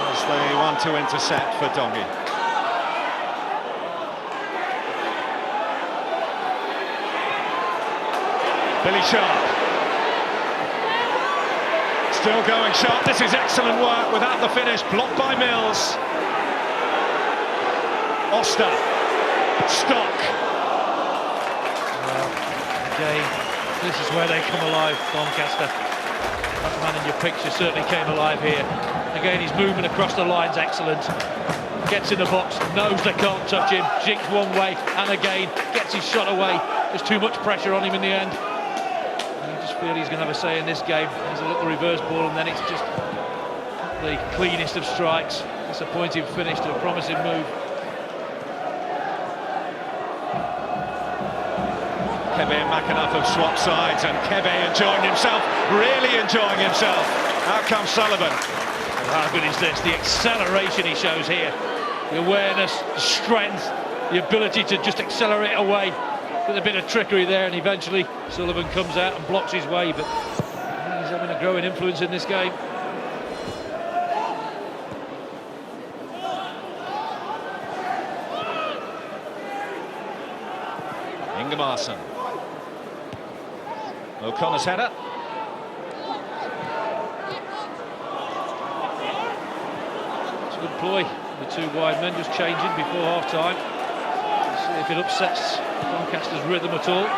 S3: was the one to intercept for Dongy. Billy Sharp. Still going Sharp. This is excellent work without the finish. Blocked by Mills. Oster. Stock.
S4: Well, again, this is where they come alive, Doncaster. That man in your picture certainly came alive here. Again, his movement across the line's excellent. Gets in the box, knows they can't touch him, jigs one way, and again, gets his shot away. There's too much pressure on him in the end. Feel he's going to have a say in this game. There's a little reverse ball and then it's just the cleanest of strikes. Disappointing finish to a promising move.
S3: Kebe and McAnuff have swapped sides, and Kebe enjoying himself, really enjoying himself. Out comes Sullivan.
S4: Well, how good is this? The acceleration he shows here. The awareness, the strength, the ability to just accelerate away with a bit of trickery there, and eventually Sullivan comes out and blocks his way, but he's having a growing influence in this game.
S3: Ingemarson. O'Connor's header.
S4: It's a good ploy. The two wide men just changing before half-time. See if it upsets Doncaster's rhythm at all.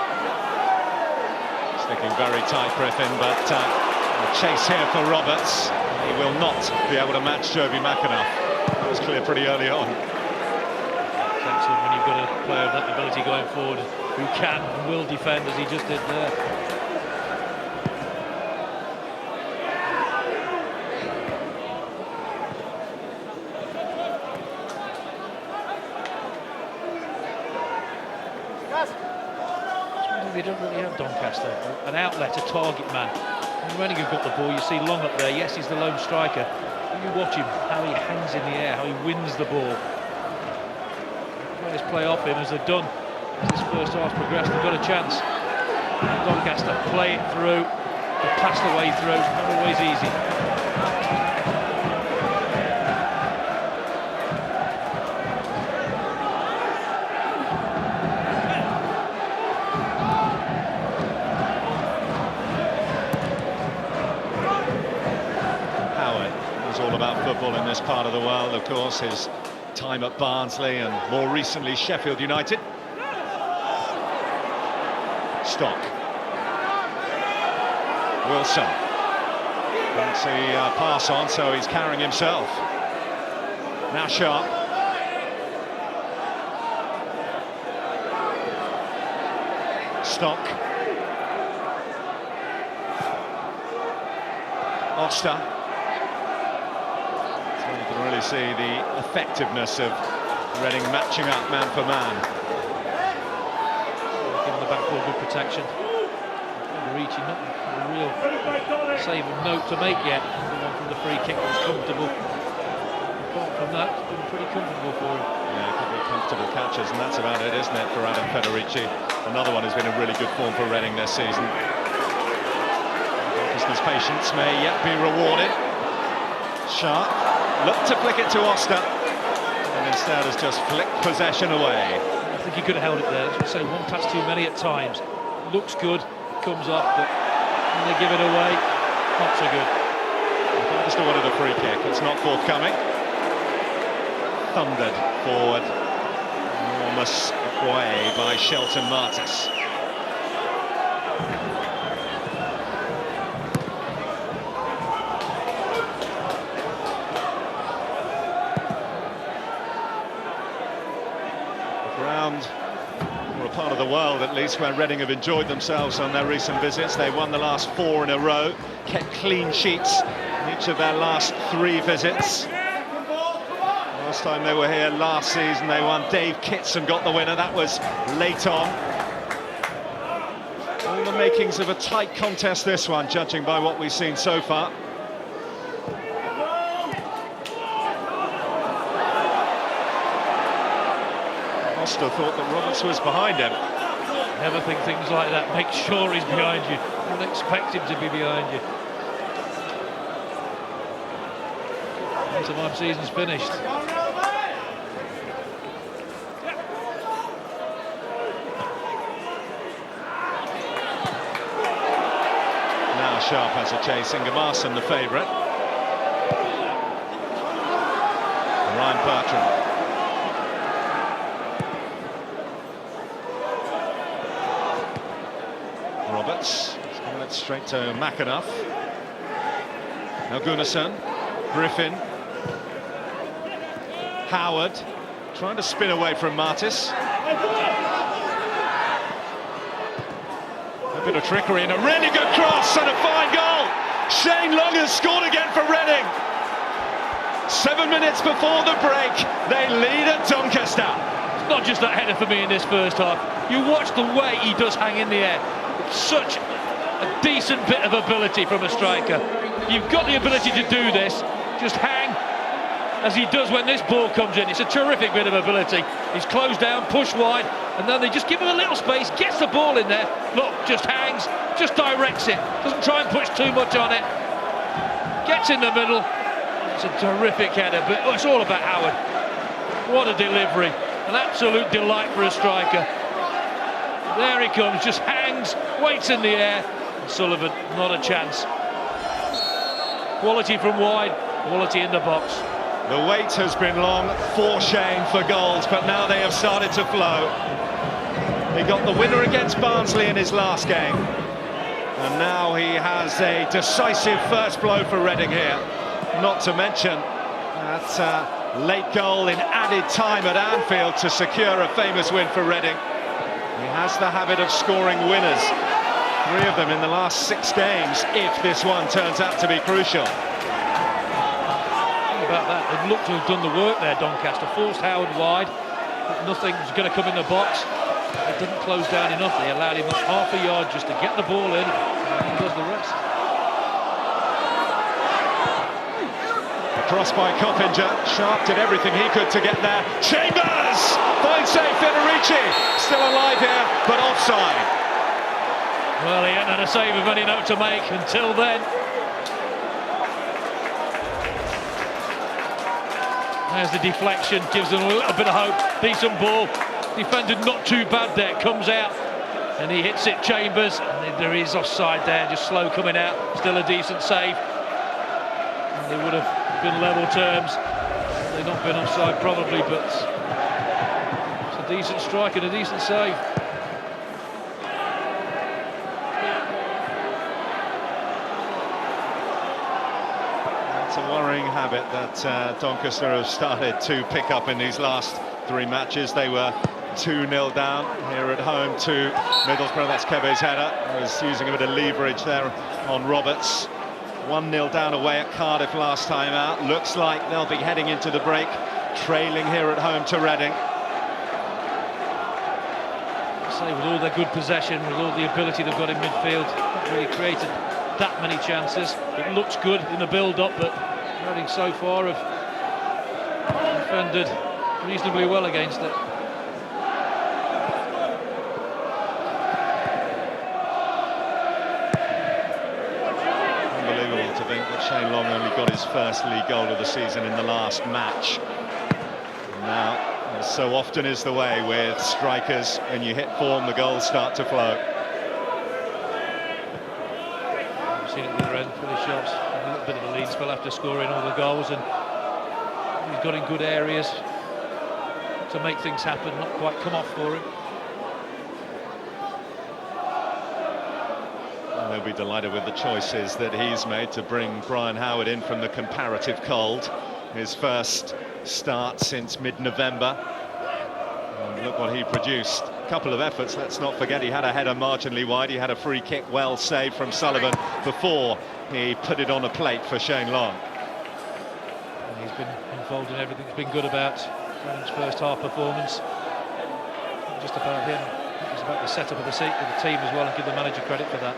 S3: Sticking very tight, Griffin, but a chase here for Roberts. He will not be able to match Joby McAnuff. That was clear pretty early on.
S4: It's excellent when you've got a player of that ability going forward who can and will defend as he just did there. They don't really have Doncaster, an outlet, a target man. When Renning have got the ball, you see Long up there. Yes, he's the lone striker. When you watch him, how he hangs in the air, how he wins the ball. Players play off him as they've done. As this first half progressed, they've got a chance. Doncaster play it through, they pass the way through, not always easy.
S3: Football in this part of the world, of course, his time at Barnsley and more recently Sheffield United. Stock. Wilson. Didn't see pass on, so he's carrying himself. Now Sharp. Stock. Oster. You can really see the effectiveness of Reading matching up man for man.
S4: Giving the back four good protection. Reaching, not a real save of note to make yet. The one from the free kick was comfortable. Apart from that, it's been pretty comfortable for him.
S3: Yeah, a couple of comfortable catches, and that's about it, isn't it, for Adam Federici? Another one who's been in really good form for Reading this season. Doncaster's patience may yet be rewarded. Sharp. Looked to flick it to Oster, and instead has just flicked possession away.
S4: I think he could have held it there. As we say, one touch too many at times. Looks good, comes off, but when they give it away, not so good.
S3: Doncaster wanted a free kick. It's not forthcoming. Thundered forward. Enormous way by Shelton Martis. Or a part of the world at least where Reading have enjoyed themselves on their recent visits. They won the last 4 in a row, kept clean sheets in each of their last 3 visits. Last time they were here last season, they won. Dave Kitson got the winner. That was late on. All the makings of a tight contest, this one, judging by what we've seen so far. Oster thought that Roberts was behind him.
S4: Never think things like that. Make sure he's behind you. Don't expect him to be behind you. Pantomime season's finished.
S3: Now Sharp has a chase. Ingemarson the favourite. Ryan Bertrand. Roberts, giving it straight to McAnuff. Now Gunnarsson, Griffin, Howard, trying to spin away from Martis. A bit of trickery and a really good cross and a fine goal. Shane Long has scored again for Reading. 7 minutes before the break, they lead at Doncaster.
S4: It's not just that header for me in this first half. You watch the way he does hang in the air. Such a decent bit of ability from a striker. You've got the ability to do this. Just hang as he does when this ball comes in. It's a terrific bit of ability. He's closed down, pushed wide, and then they just give him a little space, gets the ball in there. Look, just hangs, just directs it. Doesn't try and push too much on it. Gets in the middle. It's a terrific header, but it's all about Howard. What a delivery. An absolute delight for a striker. There he comes, just hangs, waits in the air. And Sullivan, not a chance. Quality from wide, quality in the box.
S3: The wait has been long for Shane for goals, but now they have started to flow. He got the winner against Barnsley in his last game. And now he has a decisive first blow for Reading here. Not to mention that late goal in added time at Anfield to secure a famous win for Reading. He has the habit of scoring winners. 3 of them in the last 6 games, if this one turns out to be crucial.
S4: About that, they've looked to have done the work there, Doncaster. Forced Howard wide, but nothing was going to come in the box. They didn't close down enough. They allowed him half a yard just to get the ball in, and he does the rest.
S3: Cross by Coppinger. Sharp did everything he could to get there. Chambers! Fine save, Federici. Still alive here, but offside.
S4: Well, he hadn't had a save of any note to make until then. There's the deflection, gives them a little bit of hope. Decent ball. Defended not too bad there, comes out. And he hits it, Chambers. And there is offside there, just slow coming out. Still a decent save. And they would have been level terms. They've not been offside probably, but it's a decent strike and a decent save.
S3: It's a worrying habit that Doncaster have started to pick up in these last 3 matches. They were 2-0 down here at home to Middlesbrough. That's Kebe's header. He was using a bit of leverage there on Roberts. 1-0 down away at Cardiff last time out. Looks like they'll be heading into the break, trailing here at home to Reading.
S4: Say, with all their good possession, with all the ability they've got in midfield, not really created that many chances. It looks good in the build-up, but Reading so far have defended reasonably well against it.
S3: Shane Long only got his first league goal of the season in the last match. And now, as so often is the way with strikers, when you hit form, the goals start to flow.
S4: I've seen it at the other end, pretty shots. A little bit of a lead spell after scoring all the goals, and he's got in good areas to make things happen, not quite come off for him.
S3: They'll be delighted with the choices that he's made to bring Brian Howard in from the comparative cold. His first start since mid-November. Look what he produced. A couple of efforts, let's not forget he had a header marginally wide. He had a free kick well saved from Sullivan before he put it on a plate for Shane Long.
S4: And he's been involved in everything. It's been good about Reading's first half performance. Not just about him, it's about the setup of the team as well, and give the manager credit for that.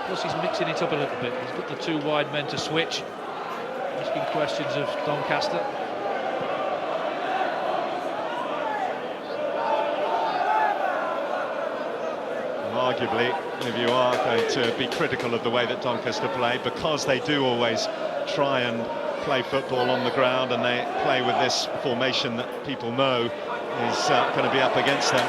S4: Plus he's mixing it up a little bit. He's got the 2 wide men to switch, asking questions of Doncaster.
S3: Arguably, if you are going to be critical of the way that Doncaster play, because they do always try and play football on the ground, and they play with this formation that people know is going to be up against them,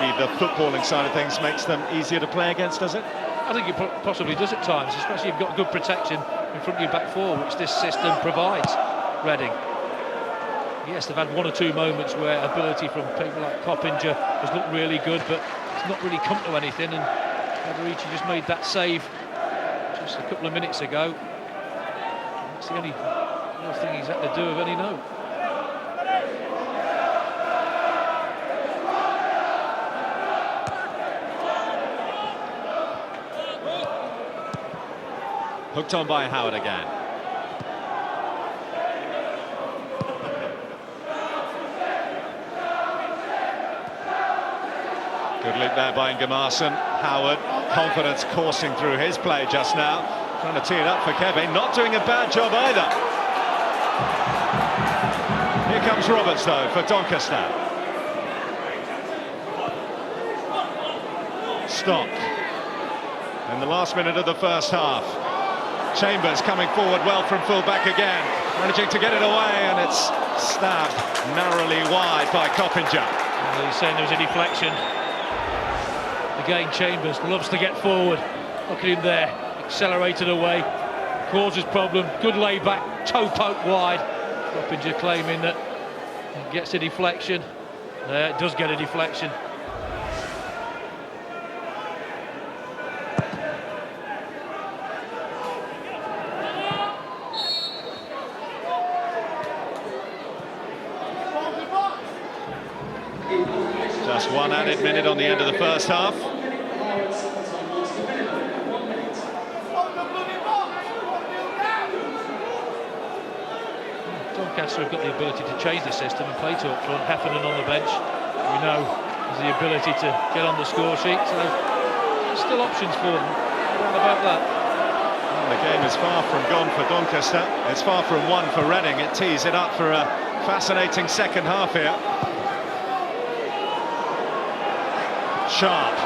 S3: maybe the footballing side of things makes them easier to play against, does it?
S4: I think it possibly does at times, especially if you've got good protection in front of your back four, which this system provides Reading. Yes, they've had 1 or 2 moments where ability from people like Coppinger has looked really good, but it's not really come to anything, and Federici just made that save just a couple of minutes ago. That's the only real thing he's had to do of any note.
S3: Hooked on by Howard again. Good look there by Ingemarsson. Howard, confidence coursing through his play just now. Trying to tee it up for Kebe, not doing a bad job either. Here comes Roberts though for Doncaster. Stock. In the last minute of the first half. Chambers coming forward well from full-back again. Managing to get it away, and it's stabbed narrowly wide by Coppinger.
S4: Well, he's saying there was a deflection. Again, Chambers loves to get forward. Look at him there, accelerated away, causes problem. Good lay-back, toe poke wide. Coppinger claiming that it gets a deflection. It does get a deflection.
S3: Just one added minute on the end of the first half.
S4: Doncaster have got the ability to change the system and play to up front. Heffernan on the bench, we know, has the ability to get on the score sheet, so there's still options for them. What about that?
S3: Well, the game is far from gone for Doncaster. It's far from won for Reading. It tees it up for a fascinating second half here. Sharp.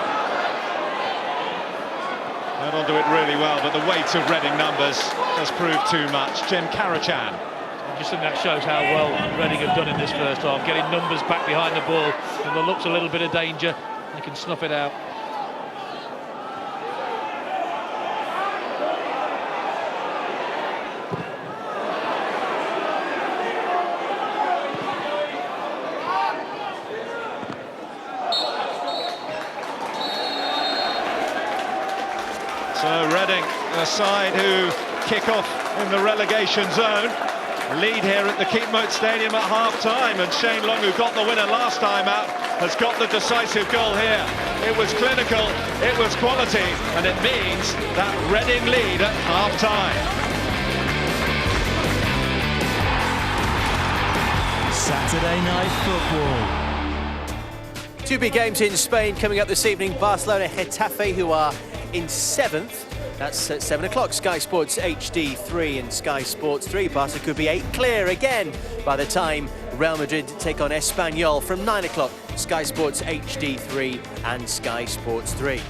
S3: Held on to it really well, but the weight of Reading numbers has proved too much. Jim Karachan.
S4: I just think that shows how well Reading have done in this first half, getting numbers back behind the ball. If there looks a little bit of danger, they can snuff it out.
S3: So Reading, a side who kick off in the relegation zone, lead here at the Keepmoat Stadium at half-time, and Shane Long, who got the winner last time out, has got the decisive goal here. It was clinical, it was quality, and it means that Reading lead at half-time.
S5: Saturday Night Football.
S1: Two big games in Spain coming up this evening. Barcelona, Getafe, who are in 7th. That's at 7 o'clock. Sky Sports HD3 and Sky Sports 3. Barca could be 8 clear again by the time Real Madrid take on Espanyol from 9 o'clock. Sky Sports HD3 and Sky Sports 3.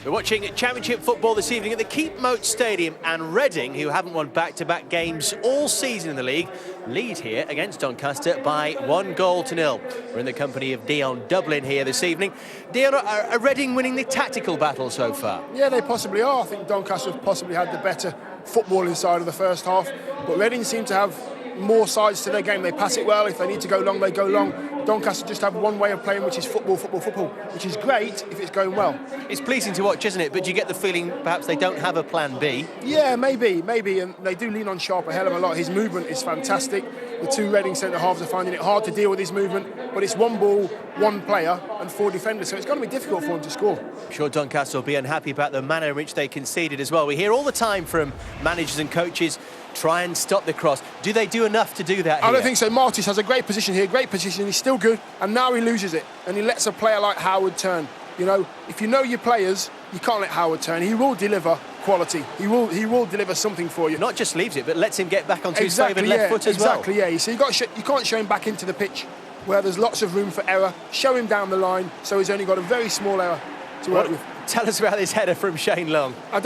S1: We're watching Championship football this evening at the Keepmoat Stadium, and Reading, who haven't won back-to-back games all season in the league, lead here against Doncaster by 1-0. We're in the company of Dion Dublin here this evening. Dion, are Reading winning the tactical battle so far?
S2: Yeah, they possibly are. I think Doncaster have possibly had the better footballing side of the first half, but Reading seem to have more sides to their game. They pass it well. If they need to go long, they go long. Doncaster just have one way of playing, which is football, which is great if it's going well.
S1: It's pleasing to watch, isn't it? But do you get the feeling perhaps they don't have a plan B?
S2: Yeah, maybe, and they do lean on Sharp a hell of a lot. His movement is fantastic. The two Reading centre-halves are finding it hard to deal with his movement, but it's one ball, one player and 4 defenders, so it's going to be difficult for him to score.
S1: I'm sure Doncaster will be unhappy about the manner in which they conceded as well. We hear all the time from managers and coaches, try and stop the cross. Do they do enough to do that here?
S2: I don't think so. Martis has a great position here, he's still good, and now he loses it, and he lets a player like Howard turn. You know, if you know your players, you can't let Howard turn. He will deliver quality. He will deliver something for you.
S1: Not just leaves it, but lets him get back onto his favoured left foot as well.
S2: Exactly, yeah. So you can't show him back into the pitch where there's lots of room for error. Show him down the line, so he's only got a very small error to work with.
S1: Tell us about this header from Shane Long.
S2: I'd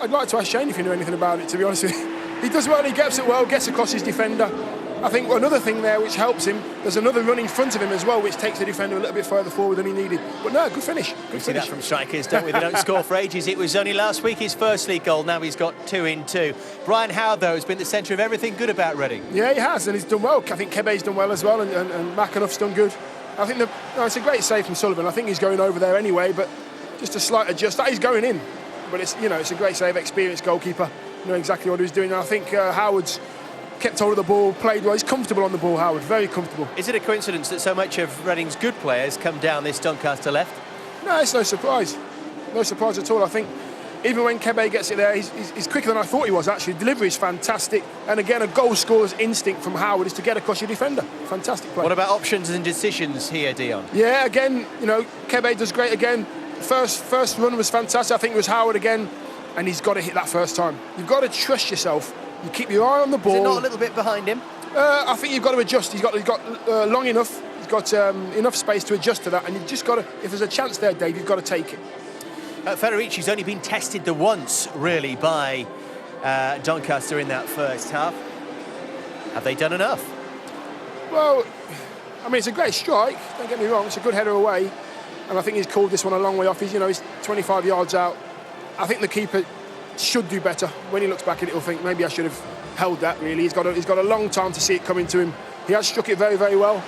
S2: like to ask Shane if he knew anything about it, to be honest with you. He does well, he gets it well, gets across his defender. I think another thing there which helps him, there's another run in front of him as well, which takes the defender a little bit further forward than he needed. But no, good finish.
S1: We see that from strikers, don't we? They don't score for ages. It was only last week his first league goal, now he's got 2 in 2. Brian Howard, though, has been the centre of everything good about Reading.
S2: Yeah, he has, and he's done well. I think Kebe's done well as well, and McAnuff's done good. I think it's a great save from Sullivan. I think he's going over there anyway, but just a slight adjust. That is going in, but it's a great save, experienced goalkeeper. Know exactly what he was doing. And I think Howard's kept hold of the ball, played well. He's comfortable on the ball, Howard, very comfortable.
S1: Is it a coincidence that so much of Reading's good players come down this Doncaster left?
S2: No, it's no surprise. No surprise at all. I think even when Kebe gets it there, he's quicker than I thought he was, actually. Delivery is fantastic. And again, a goal scorer's instinct from Howard is to get across your defender. Fantastic play.
S1: What about options and decisions here, Dion?
S2: Yeah, again, you know, Kebe does great again. First run was fantastic. I think it was Howard again. And he's got to hit that first time. You've got to trust yourself. You keep your eye on the ball.
S1: Is it not a little bit behind him?
S2: I think you've got to adjust. He's got long enough. He's got enough space to adjust to that. And you've just got to, if there's a chance there, Dave, you've got to take it.
S1: Federici's only been tested the once, really, by Doncaster in that first half. Have they done enough?
S2: Well, I mean, it's a great strike. Don't get me wrong. It's a good header away. And I think he's called this one a long way off. He's 25 yards out. I think the keeper should do better. When he looks back at it, he'll think, maybe I should have held that, really. He's got a long time to see it coming to him. He has struck it very, very well.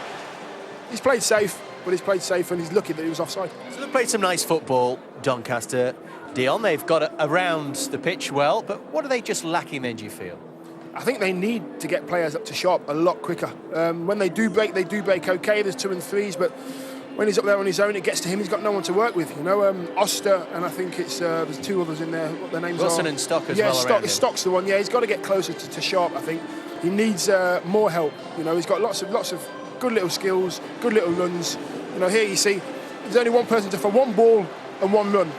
S2: He's played safe, but he's played safe, and he's lucky that he was offside.
S1: So they've played some nice football, Doncaster. Dion, they've got around the pitch well, but what are they just lacking then, do you feel?
S2: I think they need to get players up to sharp a lot quicker. When they do break okay. There's 2 and 3s, but when he's up there on his own, it gets to him. He's got no one to work with. Oster, and I think it's there's 2 others in there. What their names
S1: Wilson
S2: are?
S1: and Stock as
S2: yeah,
S1: well.
S2: Yeah, Stock's the one. Yeah, he's got to get closer to sharp. I think he needs more help. He's got lots of good little skills, good little runs. Here you see there's only one person for one ball and one run.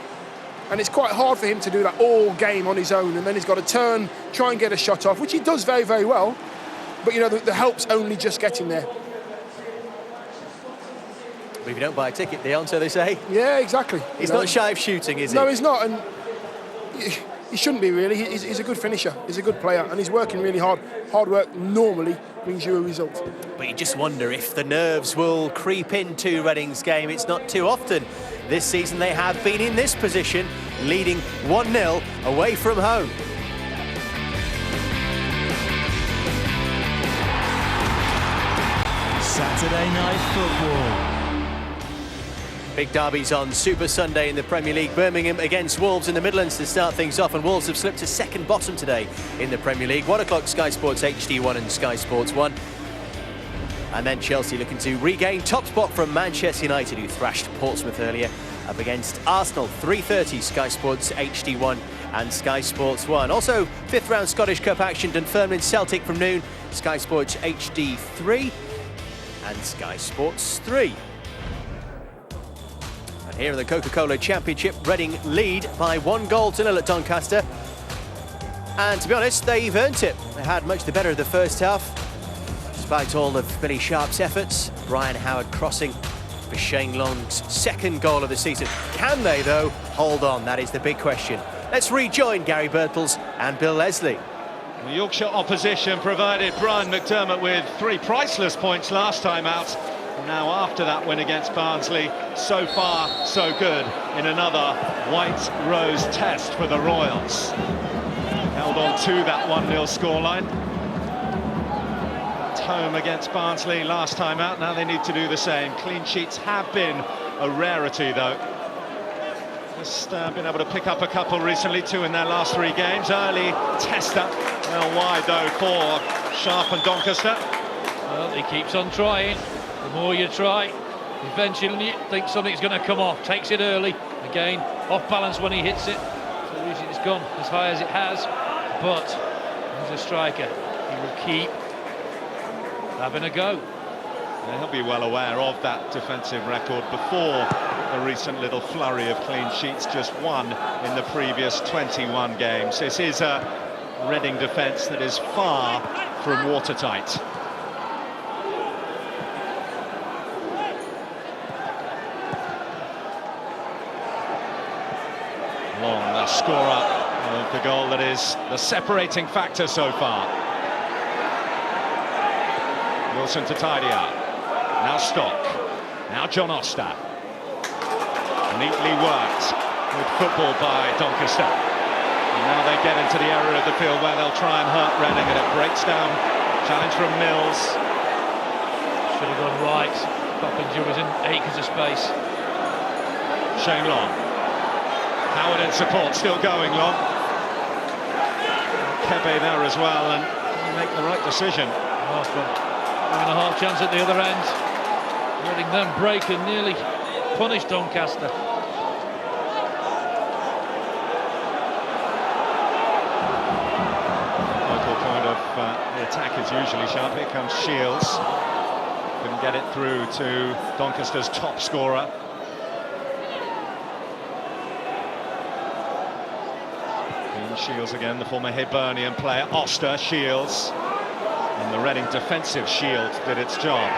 S2: And it's quite hard for him to do that all game on his own. And then he's got to turn, try and get a shot off, which he does very, very well. But, the help's only just getting there.
S1: But if you don't buy a ticket, Dion, so they say.
S2: Yeah, exactly.
S1: He's not shy of shooting, is he?
S2: No, he's not. And he shouldn't be, really. He's a good finisher. He's a good player. And he's working really hard. Hard work normally brings you a result.
S1: But you just wonder if the nerves will creep into Reading's game. It's not too often this season they have been in this position, leading 1-0 away from home.
S5: Saturday Night Football.
S1: Big derbies on Super Sunday in the Premier League. Birmingham against Wolves in the Midlands to start things off, and Wolves have slipped to second bottom today in the Premier League. 1 o'clock Sky Sports HD1 and Sky Sports 1. And then Chelsea looking to regain top spot from Manchester United, who thrashed Portsmouth earlier, up against Arsenal. 3:30 Sky Sports HD1 and Sky Sports 1. Also, 5th round Scottish Cup action, Dunfermline Celtic from noon, Sky Sports HD3 and Sky Sports 3. And here in the Coca-Cola Championship, Reading lead by 1-0 at Doncaster. And to be honest, they've earned it. They had much the better of the first half. Despite all of Billy Sharp's efforts, Brian Howard crossing for Shane Long's second goal of the season. Can they, though, hold on? That is the big question. Let's rejoin Gary Birtles and Bill Leslie.
S3: The Yorkshire opposition provided Brian McDermott with 3 priceless points last time out. Now, after that win against Barnsley, so far, so good in another Waitrose test for the Royals. Held on to that 1-0 scoreline. Home against Barnsley last time out. Now they need to do the same. Clean sheets have been a rarity, though. Just been able to pick up a couple recently, 2 in their last 3 games. Early tester, well wide though for Sharp and Doncaster.
S4: Well, he keeps on trying. The more you try, eventually you think something's going to come off. Takes it early, again off balance when he hits it. So the reason it's gone as high as it has. But he's a striker. He will keep having a go.
S3: Yeah, he'll be well aware of that defensive record before the recent little flurry of clean sheets, just 1 in the previous 21 games. This is a Reading defence that is far from watertight. Long, the scorer of the goal that is the separating factor so far. Wilson to tidy up. Now Stock. Now John Oster. Neatly worked with football by Doncaster. And now they get into the area of the field where they'll try and hurt Reading, and it breaks down. Challenge from Mills.
S4: Should have gone right. Coppinger was in acres of space.
S3: Shane Long. Howard in support, still going Long. Kebe there as well, and make the right decision.
S4: Having a half chance at the other end. Letting them break and nearly punish Doncaster.
S3: attack is usually sharp. Here comes Shields. Couldn't get it through to Doncaster's top scorer. Shields again, the former Hibernian player. Oster, Shields, and the Reading defensive shield did its job.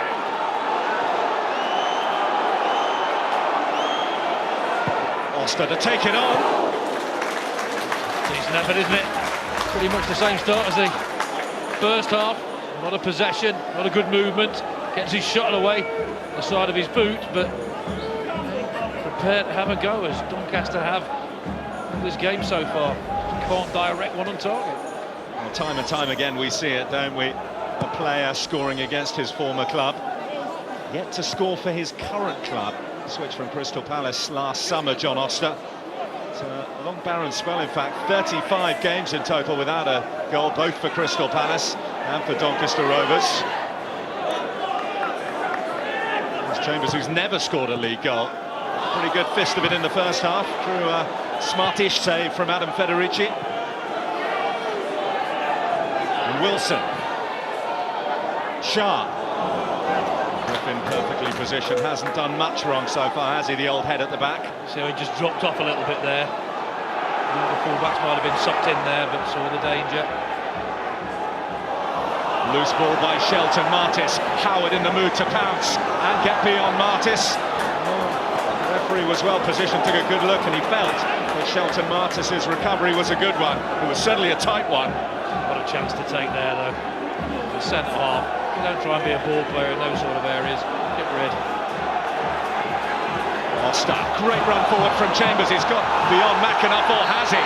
S3: Oster to take it on.
S4: Decent effort, isn't it? Pretty much the same start as the first half. A lot of possession, a lot of good movement. Gets his shot away the side of his boot, but prepared to have a go, as Doncaster have in this game so far. Can't direct one on target.
S3: Well, time and time again we see it, don't we? A player scoring against his former club, yet to score for his current club. Switch from Crystal Palace last summer, John Oster. It's a long barren spell, in fact, 35 games in total without a goal, both for Crystal Palace and for Doncaster Rovers. There's Chambers, who's never scored a league goal. Pretty good fist of it in the first half, through a smartish save from Adam Federici. And Wilson. Sharp. Griffin perfectly positioned, hasn't done much wrong so far, has he, the old head at the back?
S4: So he just dropped off a little bit there. The full-backs might have been sucked in there, but saw the danger.
S3: Loose ball by Shelton Martis. Howard in the mood to pounce and get beyond Martis. The referee was well positioned, took a good look, and he felt that Shelton Martis' recovery was a good one. It was certainly a tight one.
S4: What a chance to take there, though. The centre half. You don't try and be a ball player in those sort of areas. Get rid.
S3: Oster, great run forward from Chambers. He's got beyond McAnuff, or has he?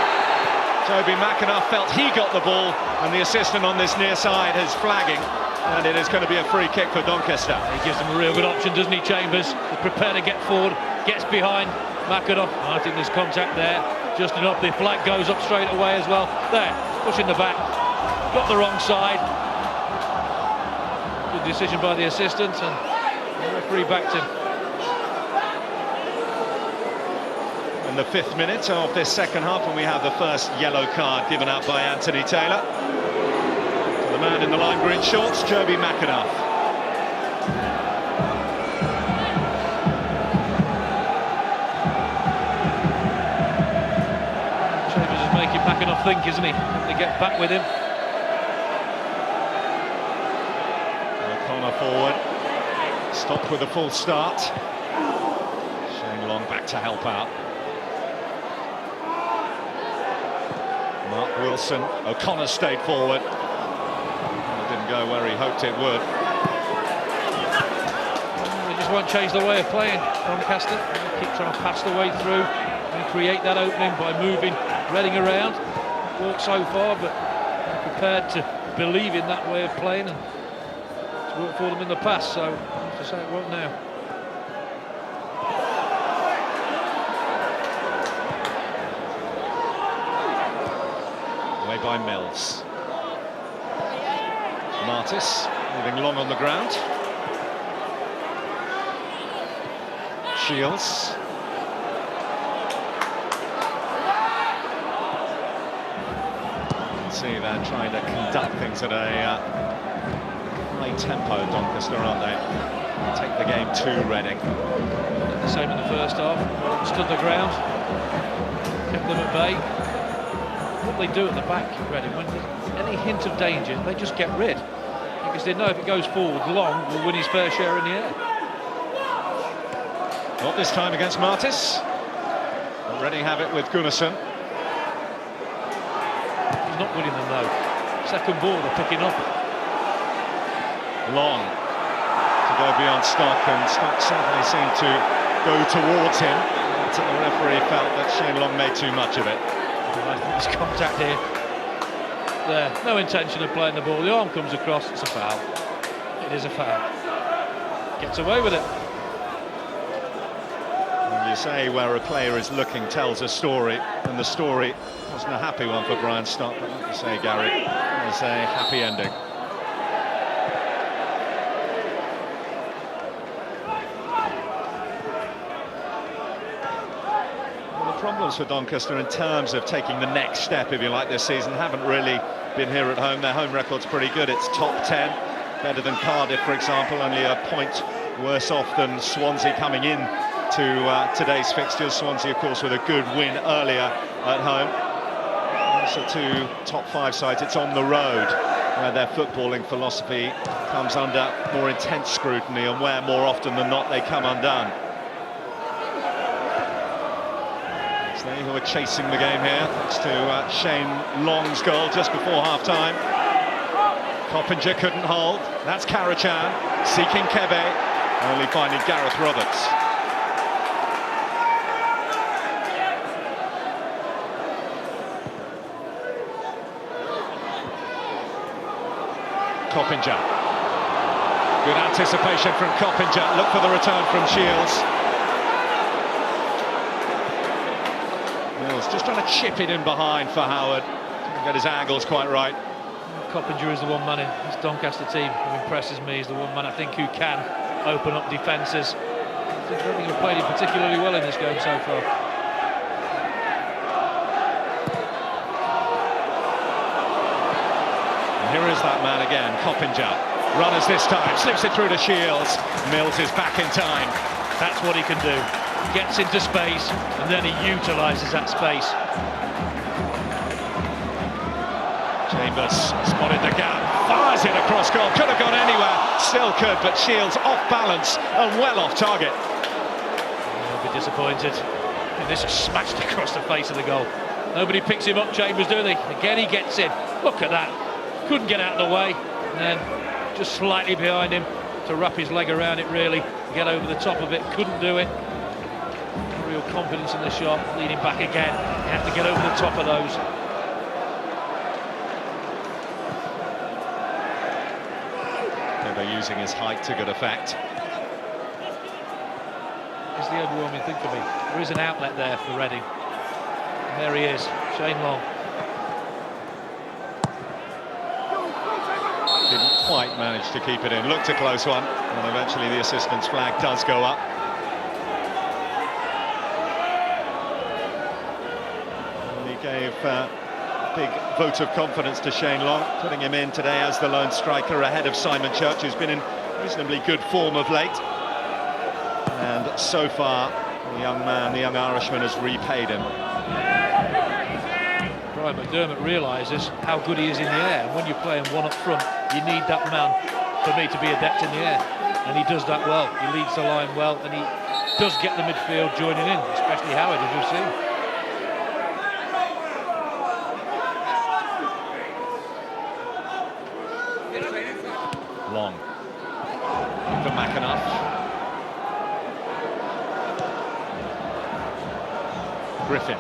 S3: Toby McAnuff felt he got the ball, and the assistant on this near side is flagging, and it is going to be a free kick for Doncaster.
S4: He gives them a real good option, doesn't he, Chambers? He's prepared to get forward, gets behind McAnuff. I think there's contact there, just enough. The flag goes up straight away as well. There, pushing the back, got the wrong side. Good decision by the assistant, and the referee backed him.
S3: In the 5th minute of this second half, when we have the first yellow card given out by Anthony Taylor. The man in the lime green shorts, Toby McAnuff.
S4: Chambers is making McAnuff think, isn't he? They get back with him.
S3: O'Connor forward, stopped with a full start. Shane Long back to help out. Mark Wilson, O'Connor stayed forward. It didn't go where he hoped it would.
S4: They just won't change the way of playing, Doncaster. They keep trying to pass the way through and create that opening by moving Reading around. Worked so far, but they're prepared to believe in that way of playing, and it's worked for them in the past, so I have to say it won't now.
S3: By Mills. Martis moving long on the ground. Shields. You can see they're trying to conduct things at a high tempo, Doncaster, aren't they? Take the game to Reading.
S4: The same in the first half. Stood the ground, kept them at bay. What they do at the back, Reading, when there's any hint of danger, they just get rid, because they know if it goes forward long, will win his fair share in the air.
S3: Not this time against Martis. But Reading have it with Gunnarsson.
S4: He's not winning them though. Second ball, they're picking up.
S3: Long to go beyond Stock, and Stock certainly seemed to go towards him. But the referee felt that Shane Long made too much of it.
S4: I think there's contact here. There, no intention of playing the ball. The arm comes across, it's a foul. It is a foul. Gets away with it.
S3: When you say where a player is looking tells a story, and the story wasn't a happy one for Brian Stock, but like you say, Gary, it's a happy ending. Problems for Doncaster in terms of taking the next step, if you like, this season haven't really been here at home. Their home record's pretty good. It's top 10, better than Cardiff, for example, only a point worse off than Swansea coming in to today's fixtures. Swansea, of course, with a good win earlier at home. So two top 5 sides. It's on the road where their footballing philosophy comes under more intense scrutiny and where more often than not they come undone. It's they who are chasing the game here, thanks to Shane Long's goal just before half-time. Coppinger couldn't hold. That's Karachan seeking Kebe, only finding Gareth Roberts. Coppinger. Good anticipation from Coppinger. Look for the return from Shields. Mills just trying to chip it in behind for Howard. Didn't get his angles quite right.
S4: Coppinger is the one man in this Doncaster team who impresses me. He's the one man I think who can open up defences. I don't think he's played him particularly well in this game so far.
S3: Here is that man again, Coppinger. Runners this time, slips it through to Shields. Mills is back in time.
S4: That's what he can do. Gets into space and then he utilises that space.
S3: Chambers spotted the gap, fires it across goal. Could have gone anywhere, still could, but Shields off balance and well off target.
S4: He'll be disappointed. And this is smashed across the face of the goal. Nobody picks him up, Chambers, do they? Again, he gets in. Look at that. Couldn't get out of the way, and then just slightly behind him to wrap his leg around it, really, get over the top of it. Couldn't do it. Real confidence in the shot, leading back again. You have to get over the top of those.
S3: Never using his height to good effect.
S4: It's the overwhelming thing for me. There is an outlet there for Reading. And there he is, Shane Long.
S3: Didn't quite manage to keep it in. Looked a close one, and eventually the assistant's flag does go up. And he gave a big vote of confidence to Shane Long, putting him in today as the lone striker ahead of Simon Church, who's been in reasonably good form of late. And so far, the young man, the young Irishman, has repaid him.
S4: Brian McDermott realises how good he is in the air, and when you're playing one up front, you need that man, for me, to be adept in the air, and he does that well. He leads the line well, and he does get the midfield joining in, especially Howard, as you've seen.
S3: Long for McAnuff. Griffin.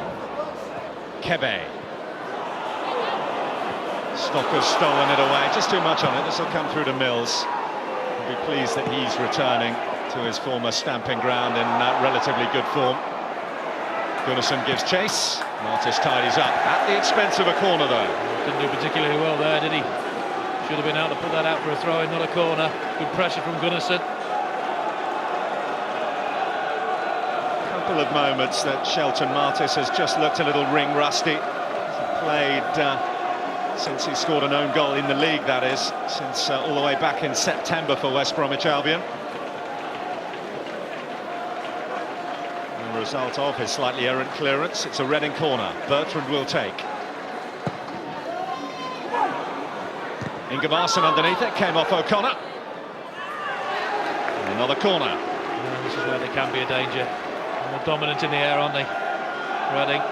S3: Kebe. Stocker's stolen it away, just too much on it. This will come through to Mills. He'll be pleased that he's returning to his former stamping ground in relatively good form. Gunnarsson gives chase. Martis tidies up at the expense of a corner, though.
S4: Didn't do particularly well there, did he? Should have been able to put that out for a throw-in, not a corner. Good pressure from Gunnarsson.
S3: A couple of moments that Shelton Martis has just looked a little ring rusty. He's played since he scored an own goal in the league, that is, since all the way back in September for West Bromwich Albion. The result of his slightly errant clearance. It's a Reading corner. Bertrand will take. Ingevarsson underneath it, came off O'Connor. And another corner.
S4: Yeah, this is where they can be a danger. More dominant in the air, aren't they? Reading.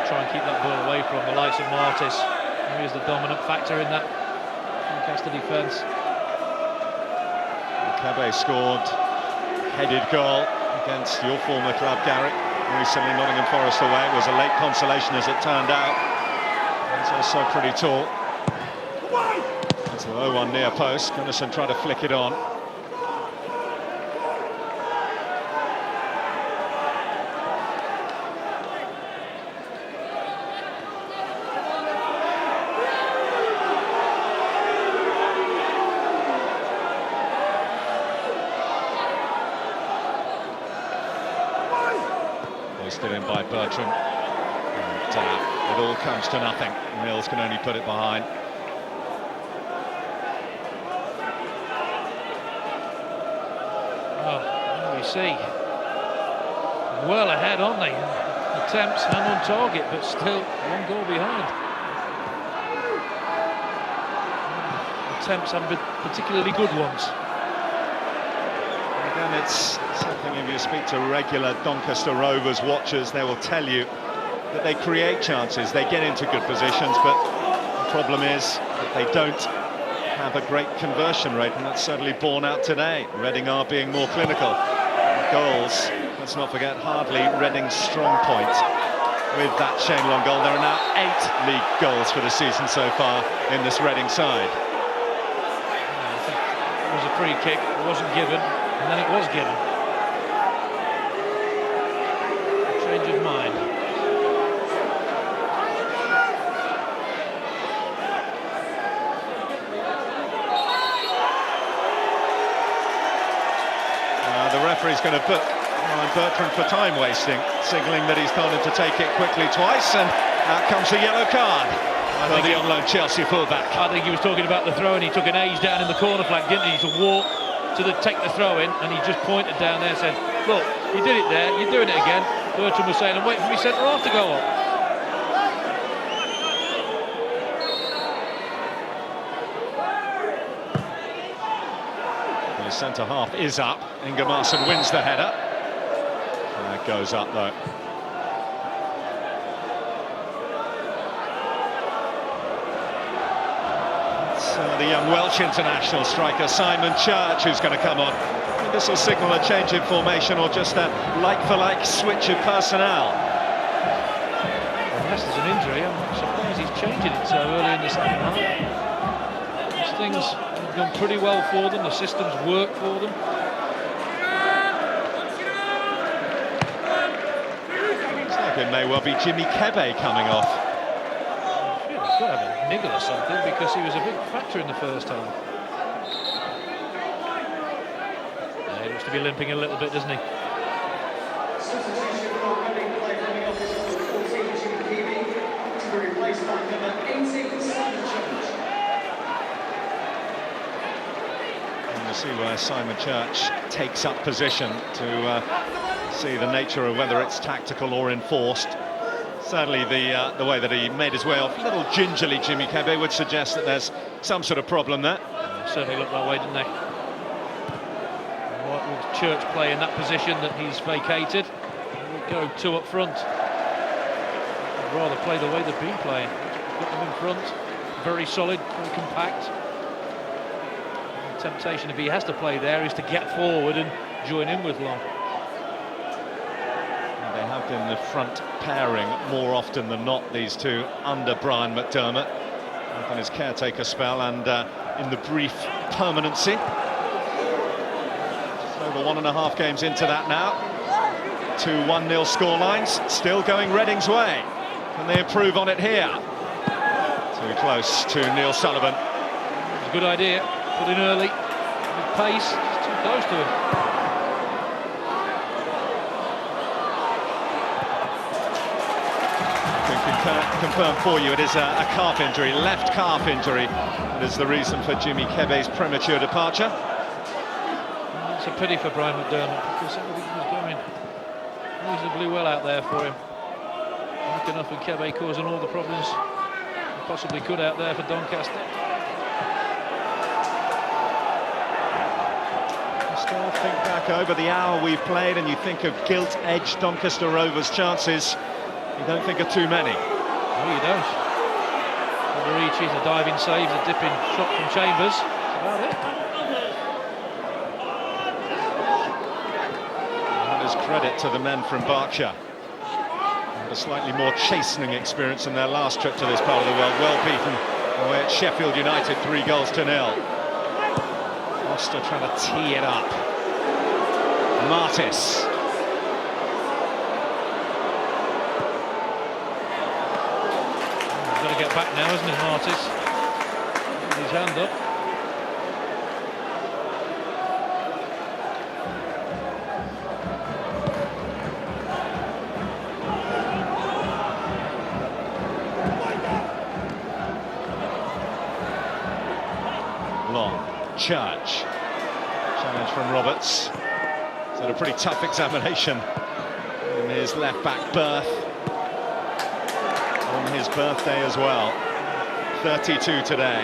S4: Try and keep that ball away from the likes of Martis. He is the dominant factor in that Doncaster defence.
S3: Kebe scored headed goal against your former club, Garrick, recently, Nottingham Forest away. It was a late consolation as it turned out. He's also pretty tall. It's a low one near post. Gunnarsson tried to flick it on. Hoisted in by Bertrand. it all comes to nothing. Mills can only put it behind.
S4: Well, there we see. Well ahead, aren't they? Attempts and on target, but still one goal behind. Attempts haven't been particularly good ones.
S3: Again, it's something, if you speak to regular Doncaster Rovers watchers, they will tell you that they create chances, they get into good positions, but the problem is that they don't have a great conversion rate, and that's certainly borne out today. Reading are being more clinical. Goals, let's not forget, hardly Reading's strong point with that Shane Long goal. There are now 8 league goals for the season so far in this Reading side.
S4: I think it was a free kick, it wasn't given, and then it was given. Change of mind.
S3: The referee's going to put Ryan Bertrand for time wasting, signalling that he's told him to take it quickly twice, and out comes a yellow card. I think the on-loan Chelsea fullback.
S4: I think he was talking about the throw, and he took an age down in the corner flag, didn't he? To walk to take the throw in, and he just pointed down there and said, look, you did it there, you're doing it again. Bertrand was saying, I'm waiting for me centre half to go up.
S3: The centre half is up. Ingemarson wins the header. And it goes up though. So the young Welsh international striker Simon Church who's going to come on. And this will signal a change in formation or just a like-for-like switch of personnel.
S4: Unless there's an injury, I'm surprised he's changing it so early in the second half. These things have gone pretty well for them, the systems work for them.
S3: Looks like it may well be Jimmy Kebe coming off.
S4: He's got to have a niggle or something because he was a big factor in the first half. Yeah, he looks to be limping a little bit, doesn't he?
S3: We'll see where Simon Church takes up position to see the nature of whether it's tactical or enforced. Certainly the way that he made his way off, a little gingerly, Jimmy Kebe, would suggest that there's some sort of problem there.
S4: Certainly looked that way, didn't they? What will Church play in that position that he's vacated? He'll go 2 up front. I'd rather play the way they've been playing. Got them in front, very solid, very compact. The temptation, if he has to play there, is to get forward and join in with Long.
S3: They have been the front pairing more often than not, these two, under Brian McDermott, both in his caretaker spell and in the brief permanency. Just over 1.5 games into that now. 2 1-0 scorelines, still going Reading's way. Can they improve on it here? Too close to Neil Sullivan.
S4: It's a good idea, put in early, with pace, it's too close to him.
S3: Confirm for you, it is a calf injury, left calf injury. That is the reason for Jimmy Kebe's premature departure.
S4: It's a pity for Brian McDermott because everything was going reasonably well out there for him. Lucky enough with Kebe causing all the problems he possibly could out there for Doncaster.
S3: Still think back over the hour we've played and you think of gilt-edged Doncaster Rovers chances. You don't think of too many.
S4: No, you don't. Federici, the diving saves, a dipping shot from Chambers. That's about it.
S3: And there's credit to the men from Berkshire. And a slightly more chastening experience than their last trip to this part of the world. Well beaten away at Sheffield United, 3-0. Foster trying to tee it up. Martis.
S4: He's got to get back now, isn't he, Martis? With his hand up.
S3: Church. Challenge from Roberts. He's had a pretty tough examination in his left-back berth. On his birthday as well. 32 today.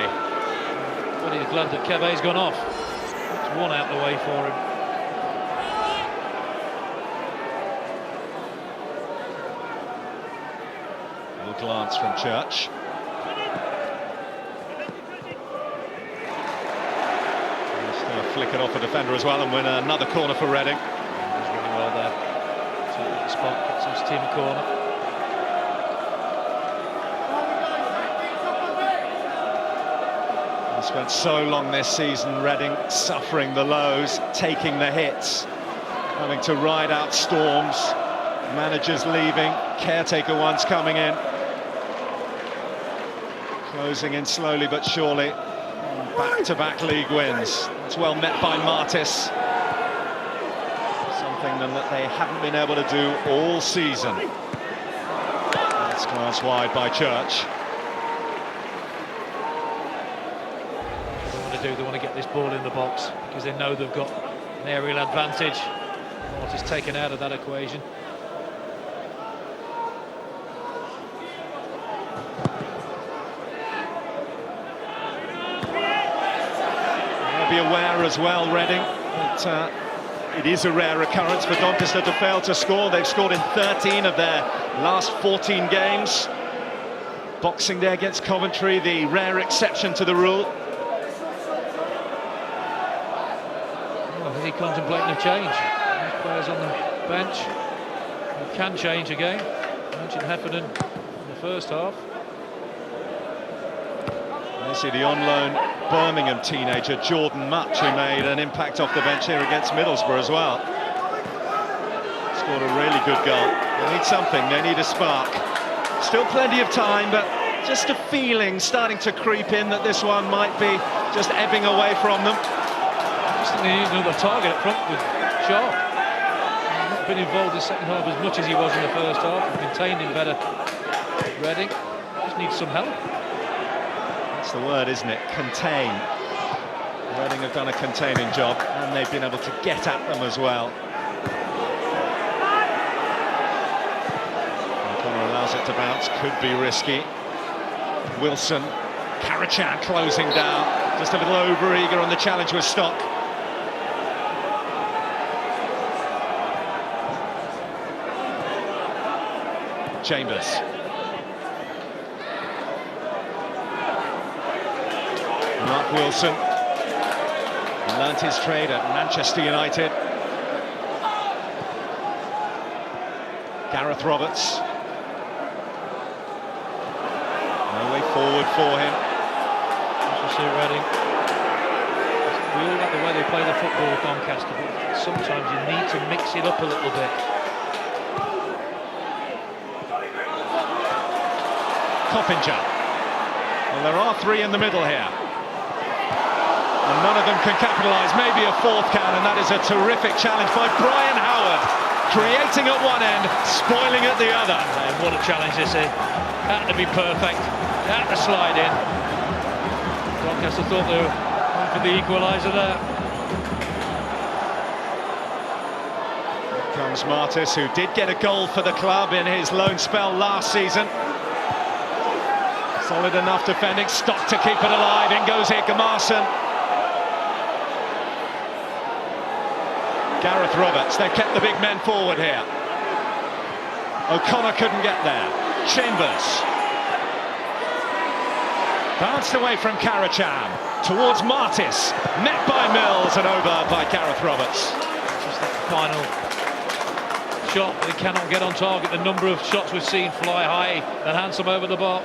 S4: Pretty glad that Keve's gone off. It's one out the way for him.
S3: Little glance from Church. Flick it off a defender as well and win another corner for Reading.
S4: Does really well there. The spot gets his team a corner.
S3: They spent so long this season, Reading suffering the lows, taking the hits, having to ride out storms. Managers leaving, caretaker ones coming in, closing in slowly but surely. Back-to-back league wins. It's well met by Martis. Something that they haven't been able to do all season. It's glanced wide by Church.
S4: They want to get this ball in the box because they know they've got an aerial advantage. What is taken out of that equation?
S3: Be aware as well, Reading, that it is a rare occurrence for Doncaster to fail to score. They've scored in 13 of their last 14 games. Boxing Day against Coventry, the rare exception to the rule.
S4: Well, is he contemplating a change? These players on the bench who can change again. I mentioned Heffernan in the first half.
S3: You see the on-loan Birmingham teenager Jordan Much, who made an impact off the bench here against Middlesbrough as well. Scored a really good goal. They need something, they need a spark. Still plenty of time, but just a feeling starting to creep in that this one might be just ebbing away from them.
S4: I just think they need another target up front with Sharp. He's not been involved in the second half as much as he was in the first half. He contained him better. Reading just needs some help.
S3: That's the word, isn't it? Contain. Reading have done a containing job, and they've been able to get at them as well. O'Connor allows it to bounce, could be risky. Wilson, Karachan closing down, just a little over-eager on the challenge with Stock. Chambers. Mark Wilson learnt his trade at Manchester United. Gareth Roberts. No way forward for him.
S4: As you see Reading, we all like the way they play the football at Doncaster, but sometimes you need to mix it up a little bit.
S3: Coppinger. Well, there are three in the middle here. And none of them can capitalise. Maybe a fourth can, and that is a terrific challenge by Brian Howard. Creating at one end, spoiling at the other.
S4: And what a challenge this is. Had to be perfect. Had to slide in. Doncaster thought they were going for the equaliser there.
S3: Here comes Martis, who did get a goal for the club in his loan spell last season. Solid enough defending, Stock to keep it alive. In goes Ikemarson. Gareth Roberts, they've kept the big men forward here. O'Connor couldn't get there. Chambers. Bounced away from Karachan, towards Martis. Met by Mills and over by Gareth Roberts.
S4: Just that final shot, but he cannot get on target. The number of shots we've seen fly high and handsome over the bar.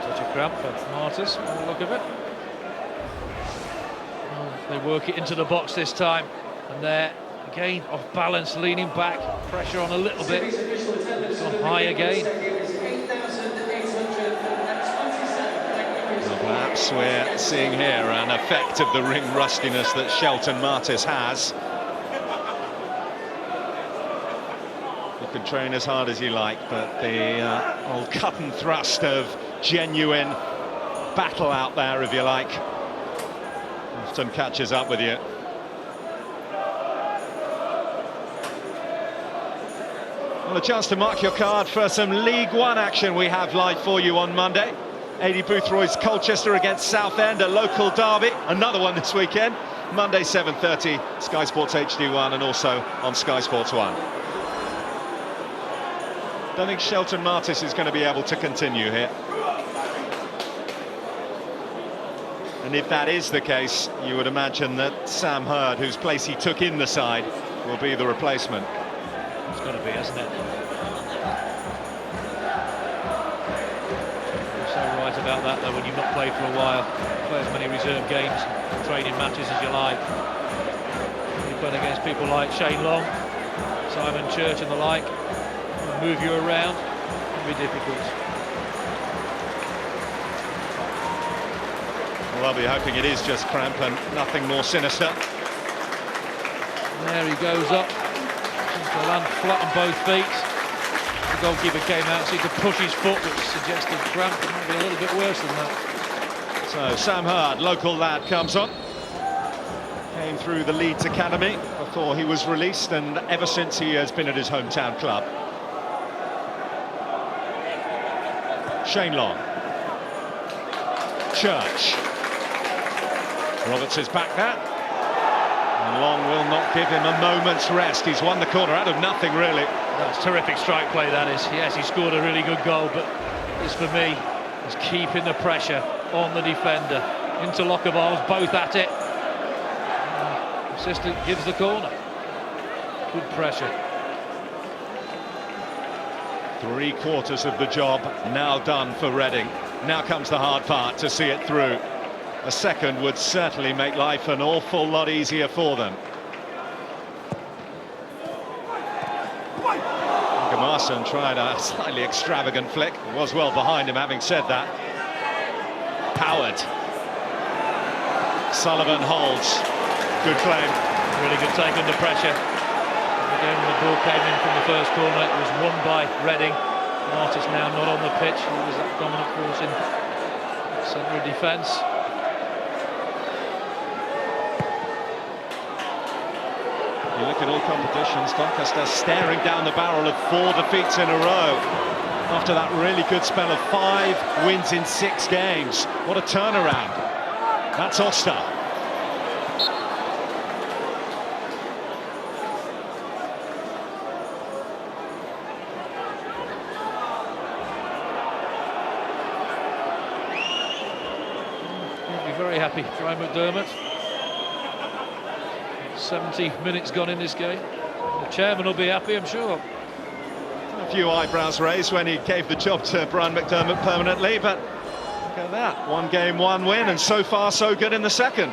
S4: Touch of cramp for Martis, by the look of it. They work it into the box this time, and they're again off balance, leaning back, pressure on a little bit. It's gone high again.
S3: Well, perhaps we're seeing here an effect of the ring rustiness that Shelton Martis has. The can train as hard as you like, but the old cut and thrust of genuine battle out there, if you like, often catches up with you. Well, a chance to mark your card for some League One action we have live for you on Monday. AD Boothroyd's Colchester against Southend, a local derby. Another one this weekend. Monday 7:30, Sky Sports HD1 and also on Sky Sports 1. Don't think Shelton Martis is going to be able to continue here. And if that is the case, you would imagine that Sam Hurd, whose place he took in the side, will be the replacement.
S4: It's got to be, hasn't it? You're so right about that, though, when you've not played for a while. Play as many reserve games, training matches as you like. You've played against people like Shane Long, Simon Church and the like. They'll move you around, it'll be difficult.
S3: Well, I'll be hoping it is just cramp and nothing more sinister.
S4: There he goes up. To land flat on both feet. The goalkeeper came out, seemed to push his foot, which suggested cramp. It might be a little bit worse than that.
S3: So Sam Hurd, local lad, comes on. Came through the Leeds Academy before he was released, and ever since he has been at his hometown club. Shane Long. Church. Roberts is back there. And Long will not give him a moment's rest. He's won the corner out of nothing, really.
S4: That's terrific strike play, that is. Yes, he scored a really good goal, but this, for me, is keeping the pressure on the defender. Interlock of arms, both at it. Assistant gives the corner. Good pressure.
S3: 3/4 of the job now done for Reading. Now comes the hard part, to see it through. A second would certainly make life an awful lot easier for them. Marson tried a slightly extravagant flick. It was well behind him, having said that. Howard. Sullivan holds. Good claim.
S4: Really good take under pressure. And again, when the ball came in from the first corner, it was won by Reading. Martis now not on the pitch. He was that dominant force in centre of defence.
S3: You look at all competitions, Doncaster staring down the barrel of 4 defeats in a row. After that really good spell of 5 wins in 6 games. What a turnaround. That's Ulster.
S4: He'll be very happy, Brian McDermott. 70 minutes gone in this game. The chairman will be happy, I'm sure.
S3: A few eyebrows raised when he gave the job to Brian McDermott permanently, but look at that. 1 game, 1 win, and so far so good in the second.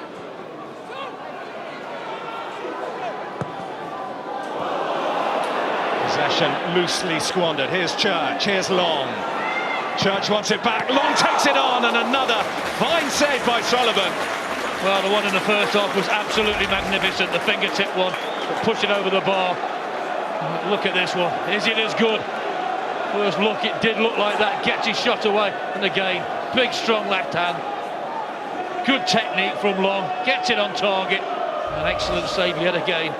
S3: Possession loosely squandered. Here's Church, here's Long. Church wants it back, Long takes it on, and another fine save by Sullivan.
S4: Well, the one in the first half was absolutely magnificent, the fingertip one, push it over the bar. Look at this one, is it as good? First look, it did look like that, gets his shot away, and again, big strong left hand. Good technique from Long, gets it on target, an excellent save yet again.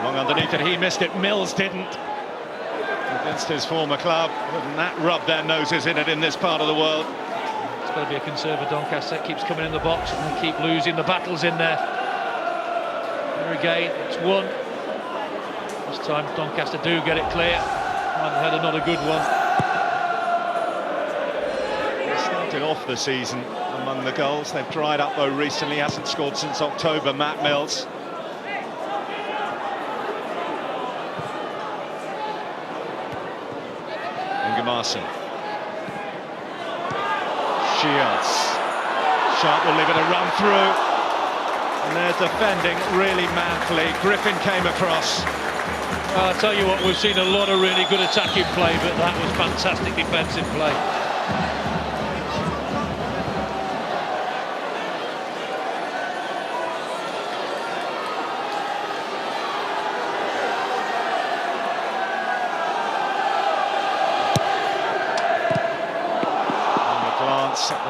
S3: Long underneath it, he missed it, Mills didn't. Against his former club, wouldn't that rub their noses in it in this part of the world?
S4: It's got to be a concern for Doncaster. Keeps coming in the box and they keep losing. The battle's in there. There again, it's 1. This time Doncaster do get it clear. Might have had another good one.
S3: They started off the season among the goals. They've dried up though recently, hasn't scored since October, Matt Mills. Marson. Shields. Sharp will leave it a run through. And they're defending really manfully. Griffin came across.
S4: Well, I'll tell you what, we've seen a lot of really good attacking play, but that was fantastic defensive play.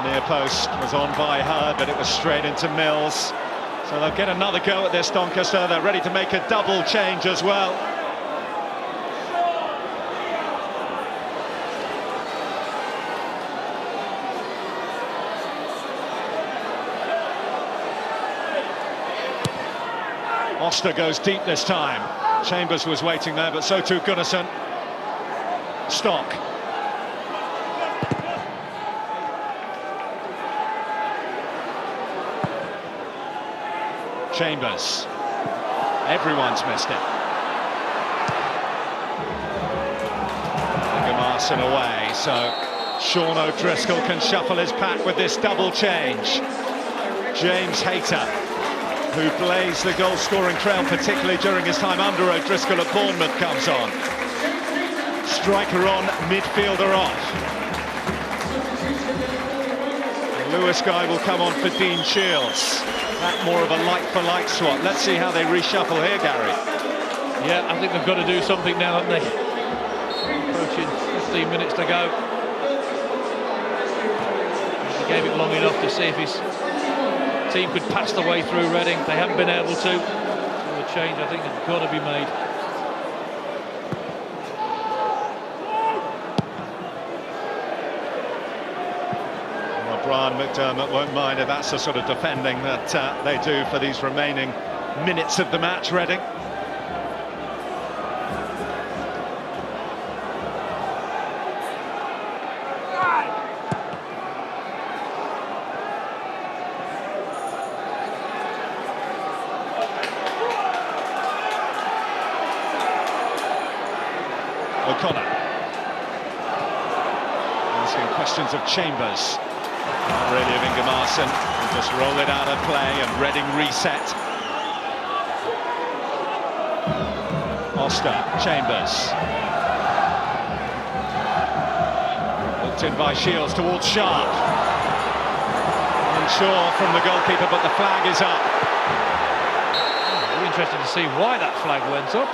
S3: The near post was on by Hurd, but it was straight into Mills. So they'll get another go at this, Doncaster. They're ready to make a double change as well. Oster goes deep this time. Chambers was waiting there, but so too Gunnarsson. Stock. Chambers. Everyone's missed it. Ingemarson away, so Sean O'Driscoll can shuffle his pack with this double change. James Hayter, who blazed the goal-scoring trail, particularly during his time under O'Driscoll at Bournemouth, comes on. Striker on, midfielder off. Lewis Guy will come on for Dean Shields. That more of a like-for-like swap. Let's see how they reshuffle here, Gary.
S4: Yeah, I think they've got to do something now, haven't they? Approaching 15 minutes to go. He gave it long enough to see if his team could pass the way through Reading. They haven't been able to. So a change, I think, has got to be made.
S3: Brian McDermott won't mind if that's the sort of defending that they do for these remaining minutes of the match, Reading. O'Connor asking questions of Chambers. Not really of Ingemarson. He'll just roll it out of play and Reading reset. Oster, Chambers. Looked in by Shields towards Sharp. Unsure from the goalkeeper, but the flag is up.
S4: Very interested to see why that flag went up.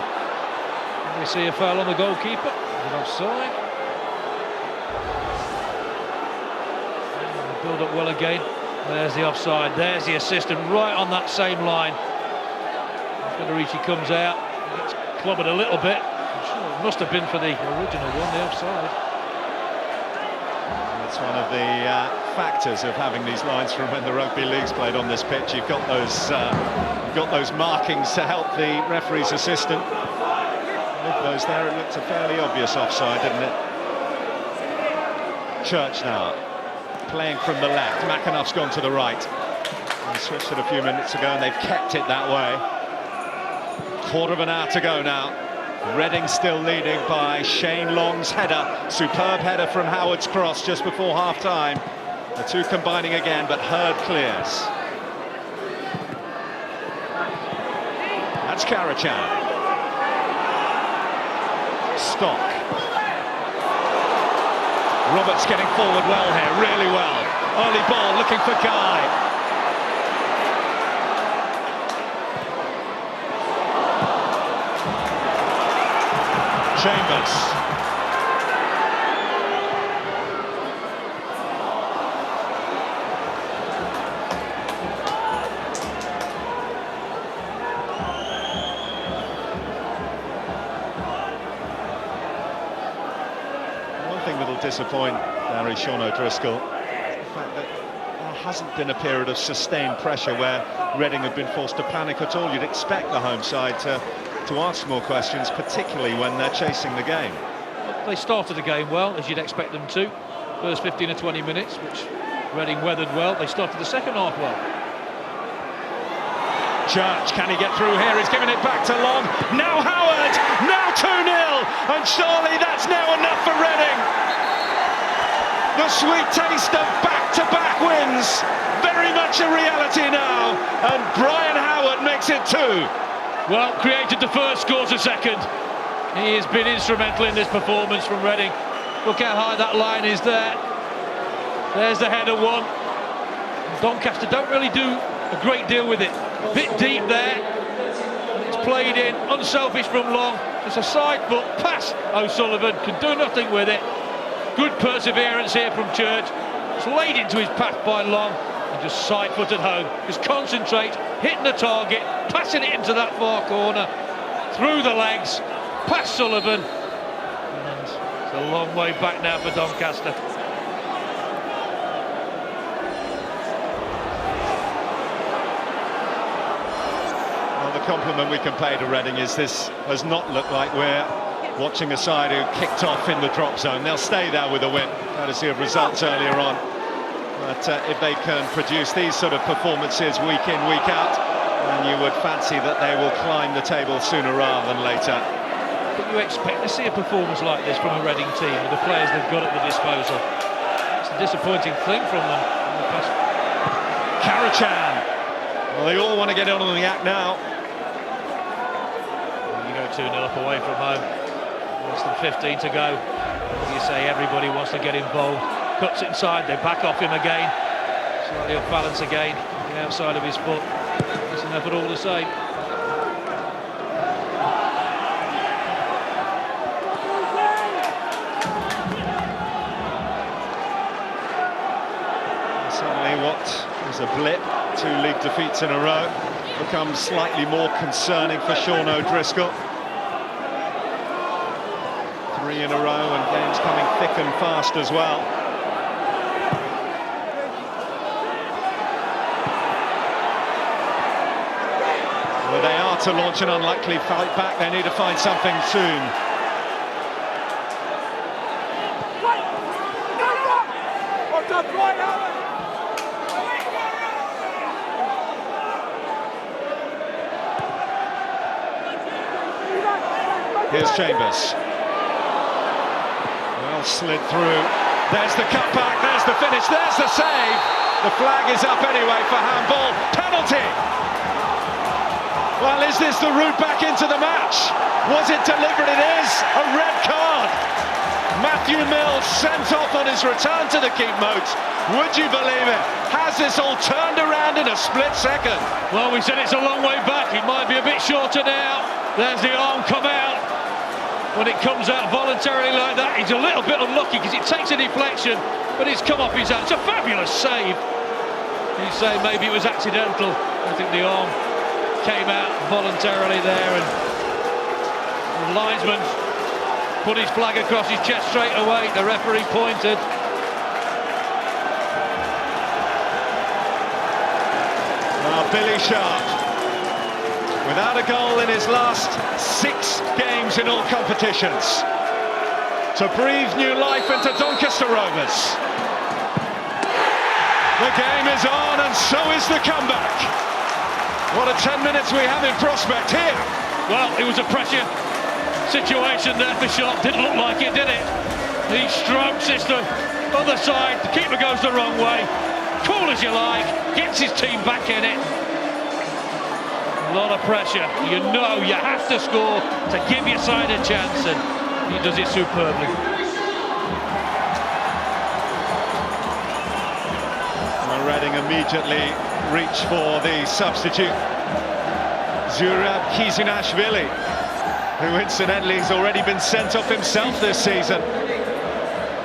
S4: We see a foul on the goalkeeper. Is it offside? Build up well again. There's the offside. There's the assistant right on that same line. Federici comes out. Gets clobbered a little bit. I'm sure it must have been for the original one, the offside.
S3: That's one of the factors of having these lines from when the rugby league's played on this pitch. You've got those markings to help the referee's assistant. With those there, it looked a fairly obvious offside, didn't it? Church now. Playing from the left, McAnuff's gone to the right. They switched it a few minutes ago and they've kept it that way. Quarter of an hour to go now. Reading still leading by Shane Long's header. Superb header from Howard's cross just before half-time. The two combining again, but Hurd clears. That's Karachan. Stock. Roberts getting forward well here, really well. Early ball, looking for Guy. Chambers. One thing that'll disappoint Larry Sean O'Driscoll, the fact that there hasn't been a period of sustained pressure where Reading have been forced to panic at all. You'd expect the home side to ask more questions, particularly when they're chasing the game.
S4: They started the game well, as you'd expect them to. First 15 or 20 minutes, which Reading weathered well. They started the second half well.
S3: Church, can he get through here? He's giving it back to Long. Now Howard! Now 2-0! And surely that's now enough for Reading. The sweet taste of back-to-back wins. Very much a reality now. And Brian Howard makes it 2.
S4: Well, created the first, scores the second. He has been instrumental in this performance from Reading. Look how high that line is there. There's the header one. Doncaster don't really do a great deal with it. A bit deep there. It's played in, unselfish from Long. It's a side foot pass. O'Sullivan can do nothing with it. Good perseverance here from Church. It's laid into his path by Long, and just side-footed home. Just concentrate, hitting the target, passing it into that far corner, through the legs, past Sullivan, and it's a long way back now for Doncaster.
S3: Well, the compliment we can pay to Reading is this has not looked like we're watching a side who kicked off in the drop zone. They'll stay there with a win, courtesy of results earlier on. But if they can produce these sort of performances week in, week out, then you would fancy that they will climb the table sooner rather than later.
S4: But you expect to see a performance like this from a Reading team with the players they've got at the disposal. It's a disappointing thing from them.
S3: Karachan. Well, they all want to get on the act now.
S4: You go 2-0 up away from home. Less than 15 to go. As you say, everybody wants to get involved. Cuts inside, they back off him again. Slightly off balance again, the outside of his foot. It's an effort all the same.
S3: Suddenly what was a blip, 2 league defeats in a row, becomes slightly more concerning for Sean O'Driscoll. 3 in a row and games coming thick and fast as well. Well, they are to launch an unlikely fight back. They need to find something soon. Here's Chambers. Well slid through. There's the cutback, there's the finish, there's the save. The flag is up anyway for handball. Penalty! Well, is this the route back into the match? Was it deliberate? It is a red card. Matthew Mills sent off on his return to the Keepmoat. Would you believe it? Has this all turned around in a split second?
S4: Well, we said it's a long way back. It might be a bit shorter now. There's the arm come out. When it comes out voluntarily like that, he's a little bit unlucky because it takes a deflection, but it's come off his hand. It's a fabulous save. You say maybe it was accidental. I think the arm came out voluntarily there, and the linesman put his flag across his chest straight away. The referee pointed.
S3: Now Billy Sharp, without a goal in his last 6 games in all competitions, to breathe new life into Doncaster Rovers. The game is on, and so is the comeback. What a 10 minutes we have in prospect here.
S4: Well, it was a pressure situation there for Sharp. Didn't look like it, did it? The stroke system, other side, the keeper goes the wrong way. Cool as you like, gets his team back in it. A lot of pressure. You know you have to score to give your side a chance, and he does it superbly.
S3: Well, Reading immediately reach for the substitute, Zurab Kizinashvili, who incidentally has already been sent off himself this season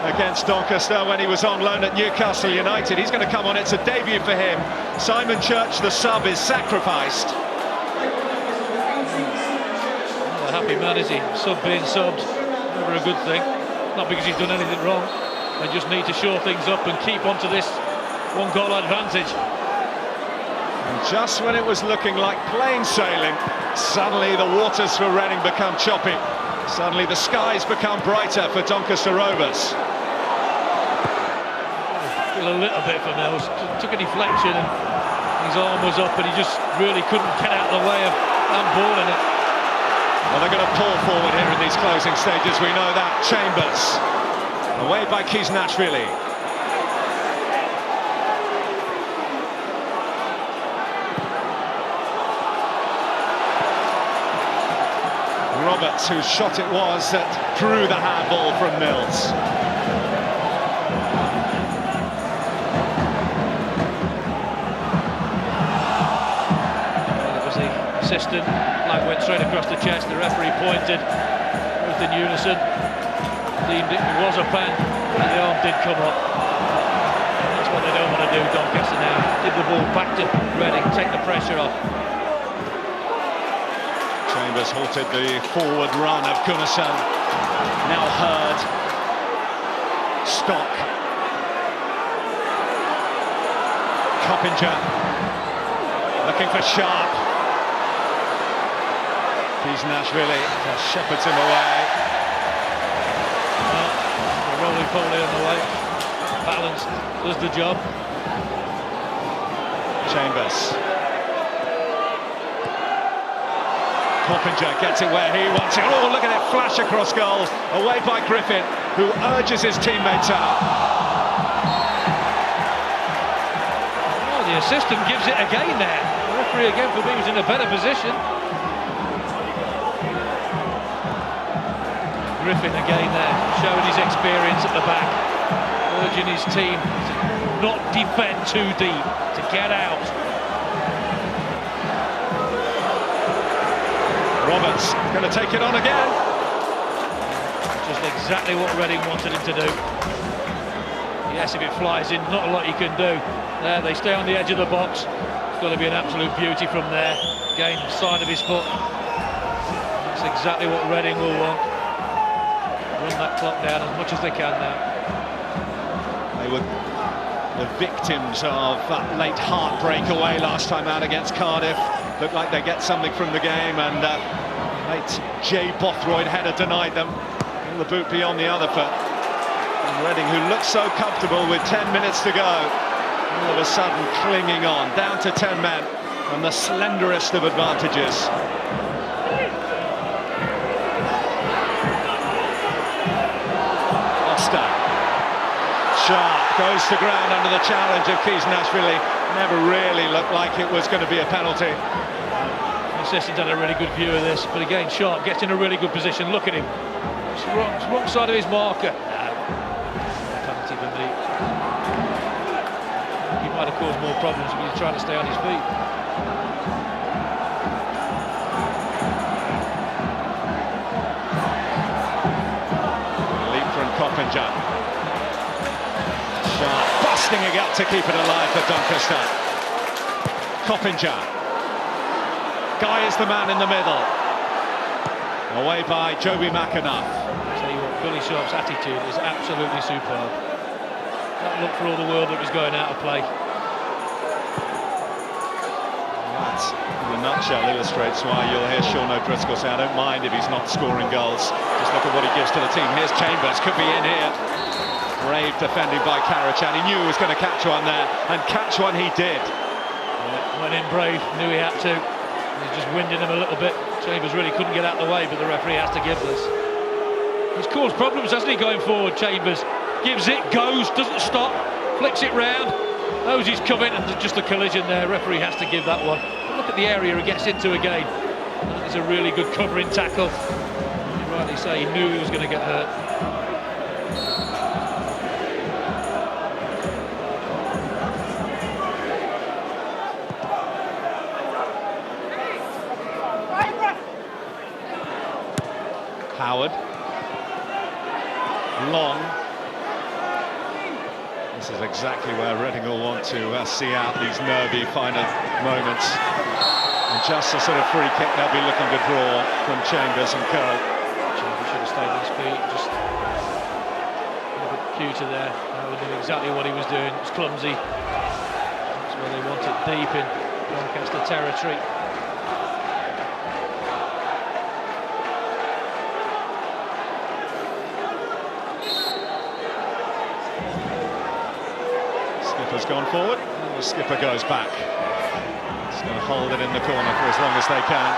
S3: against Doncaster when he was on loan at Newcastle United. He's going to come on, it's a debut for him. Simon Church, the sub, is sacrificed.
S4: Not a happy man, is he? Sub being subbed, never a good thing. Not because he's done anything wrong. They just need to shore things up and keep on to this 1-goal advantage.
S3: And just when it was looking like plain sailing, suddenly the waters for Reading become choppy. Suddenly the skies become brighter for Doncaster Rovers.
S4: A little bit for Mills. Took a deflection and his arm was up, and he just really couldn't get out of the way of handballing it.
S3: Well, they're going to pull forward here in these closing stages, we know that. Chambers, away by Kiznashvili. Roberts, whose shot it was that drew the handball from Mills.
S4: Assistant, flag went straight across the chest, the referee pointed, both in unison, deemed it was a pen, and the arm did come up. what they don't want to do, Doncaster now. Give the ball back to Reading, take the pressure off.
S3: Chambers halted the forward run of Gunnarsson. Now Hurd. Stock. Coppinger. Looking for Sharp. Nashvili shepherds him away.
S4: The rolling Foley on the way. Balance does the job.
S3: Chambers. Coppinger gets it where he wants it. Oh, look at it flash across goals. Away by Griffin, who urges his teammates out.
S4: Oh, the assistant gives it again there. The referee again for me was in a better position. Griffin again there, showing his experience at the back, urging his team to not defend too deep, to get out.
S3: Roberts going to take it on again.
S4: Just exactly what Reading wanted him to do. Yes, if it flies in, not a lot you can do. There, they stay on the edge of the box. It's got to be an absolute beauty from there. Again, side of his foot. That's exactly what Reading will want. Run that clock down as much as they can now.
S3: They were the victims of that late heartbreak away last time out against Cardiff. Looked like they get something from the game, and late Jay Bothroyd header denied them. And the boot beyond the other foot. And Reading, who looked so comfortable with 10 minutes to go, all of a sudden clinging on, down to 10 men, and the slenderest of advantages. Sharp goes to ground under the challenge of Nashvili. Never really looked like it was going to be a penalty.
S4: The assistant had a really good view of this, but again, Sharp gets in a really good position. Look at him. It's wrong side of his marker. No, penalty for me. He might have caused more problems if he was trying to stay on his feet.
S3: Leap from Coppinger. Sharp busting it up to keep it alive for Doncaster. Coppinger. Guy is the man in the middle. Away by Joby McAnuff.
S4: I'll tell you what, Billy Sharp's attitude is absolutely superb. That look for all the world that was going out of play.
S3: That, in a nutshell, illustrates why you'll hear Sean O'Driscoll say, I don't mind if he's not scoring goals. Just look at what he gives to the team. Here's Chambers, could be in here. Brave defending by Karachan. He knew he was going to catch one there, and catch one he did.
S4: Yeah, went in brave, knew he had to. He's just winding him a little bit. Chambers really couldn't get out of the way, but the referee has to give this. He's caused problems, hasn't he, going forward, Chambers? Gives it, goes, doesn't stop, flicks it round, knows he's coming, and there's just a collision there. Referee has to give that one. Look at the area he gets into again. It's a really good covering tackle. You rightly say, he knew he was going to get hurt.
S3: Howard. Long. This is exactly where Reading will want to see out these nervy final moments. And just a sort of free kick they'll be looking to draw from Chambers and Curl.
S4: Chambers should have stayed on his feet, just a little bit cuter there. Howard knew exactly what he was doing. It was clumsy. That's where they want it, deep in Doncaster territory.
S3: Skipper's gone forward, and the skipper goes back. He's going to hold it in the corner for as long as they can.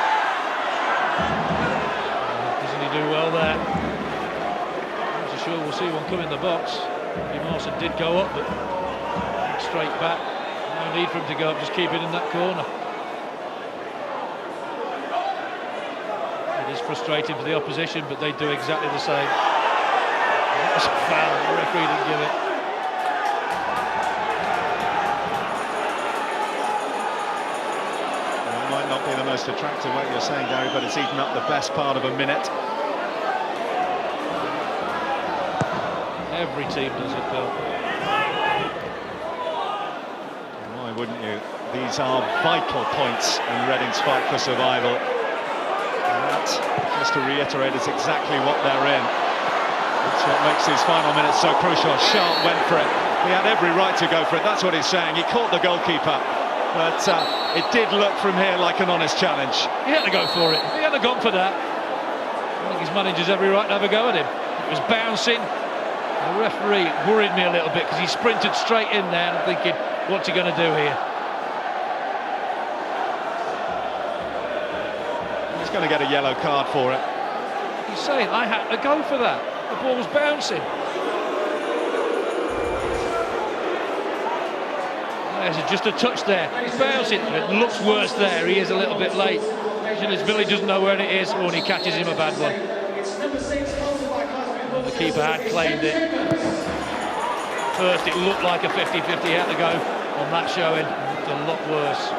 S4: Doesn't he do well there? I'm not sure we'll see one come in the box. Marson did go up, but straight back. No need for him to go up, just keep it in that corner. It is frustrating for the opposition, but they do exactly the same. That was a foul, the referee didn't give it.
S3: Not be the most attractive, like you're saying, Gary, but it's eaten up the best part of a minute.
S4: Every team does it, Bill.
S3: wouldn't you? These are vital points in Reading's fight for survival. And that, just to reiterate, is exactly what they're in. That's what makes these final minutes so crucial. Sharp went for it. He had every right to go for it. That's what he's saying. He caught the goalkeeper. But it did look from here like an honest challenge.
S4: He had to go for it. If he hadn't gone for that, I think his manager's every right to have a go at him. It was bouncing. The referee worried me a little bit because he sprinted straight in there, and I'm thinking, what's he going to do here?
S3: He's going to get a yellow card for it.
S4: He's saying, I had to go for that. The ball was bouncing. There's just a touch there. He's bouncing. It looks worse there. He is a little bit late. Billy doesn't know where it is, or he catches him a bad one. Well, the keeper had claimed it. First, it looked like a 50-50. He had to go on that showing. It looked a lot worse.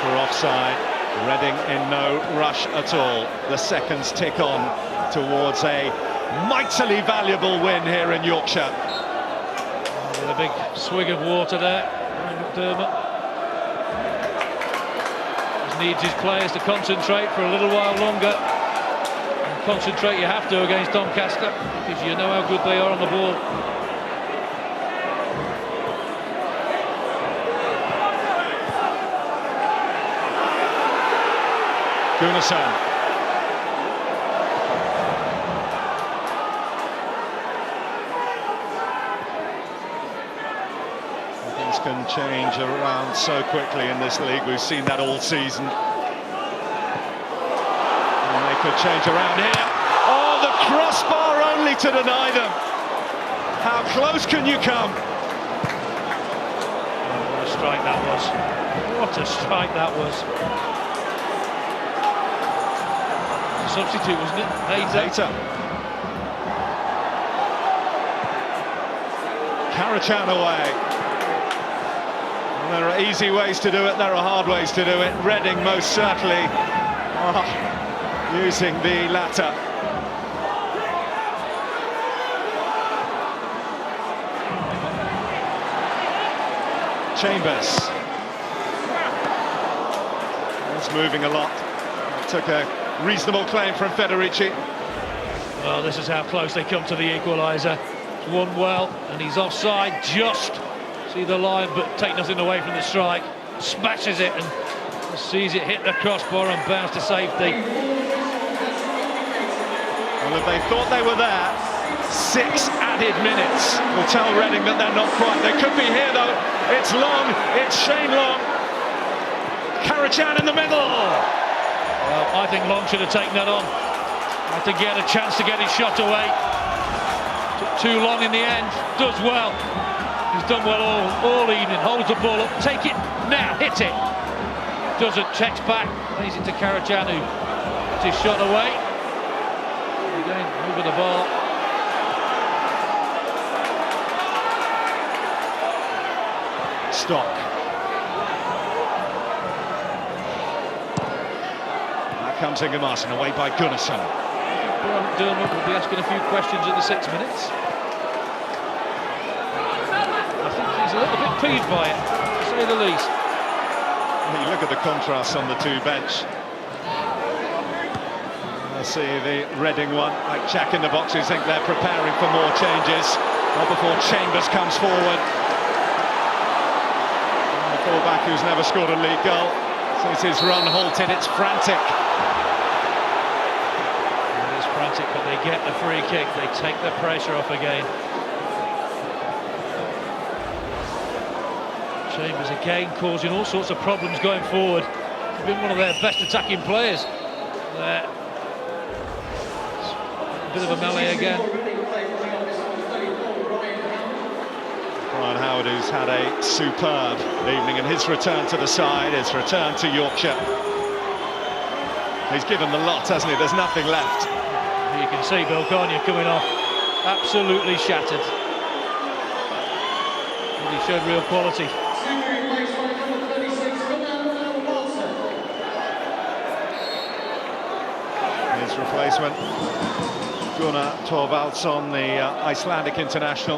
S3: For offside. Reading in no rush at all. The seconds tick on towards a mightily valuable win here in Yorkshire.
S4: With a big swig of water there, McDermott. He needs his players to concentrate for a little while longer. And concentrate you have to against Doncaster, because you know how good they are on the ball.
S3: Gunnarsson. Things can change around so quickly in this league. We've seen that all season. And they could change around here. Oh, the crossbar only to deny them. How close can you come?
S4: Oh, what a strike that was. What a strike that was. Substitute, wasn't it? Hayter.
S3: Karachan away. Well, there are easy ways to do it, there are hard ways to do it. Reading most certainly are using the latter. Chambers. He's moving a lot. Took a reasonable claim from Federici.
S4: Well, this is how close they come to the equaliser. It's won well, and he's offside just. See the line, but take nothing away from the strike. Smashes it and sees it hit the crossbar and bounce to safety.
S3: Well, if they thought they were there, 6 added minutes will tell Reading that they're not quite. They could be here, though. It's Long, it's Shane Long. Karachan in the middle.
S4: Well, I think Long should have taken that on. I think he had a chance to get his shot away. Took too long in the end. Does well. He's done well all evening. Holds the ball up. Take it now. Hit it. Doesn't. Checks back. Lays it to Karachan, who gets his shot away. Again, over the bar.
S3: Stock. Comes Ingemarson, away by Gunnarsson.
S4: Dermot will be asking a few questions at the 6 minutes. I think he's a little bit peeved by it, to say the least.
S3: You look at the contrast on the two bench. I see the Reading one, like Jack in the box, who think they're preparing for more changes. Not before Chambers comes forward. And the fullback who's never scored a league goal. Sees his run halted, it's frantic.
S4: But they get the free kick, they take the pressure off again. Chambers again causing all sorts of problems going forward. He's been one of their best attacking players there. A bit of a melee again.
S3: Brian Howard, who's had a superb evening, and his return to the side, his return to Yorkshire. He's given the lot, hasn't he? There's nothing left.
S4: You can see Bill Carney coming off absolutely shattered. And he showed real quality.
S3: His replacement, Gunnar Thorvaldsson, the Icelandic international.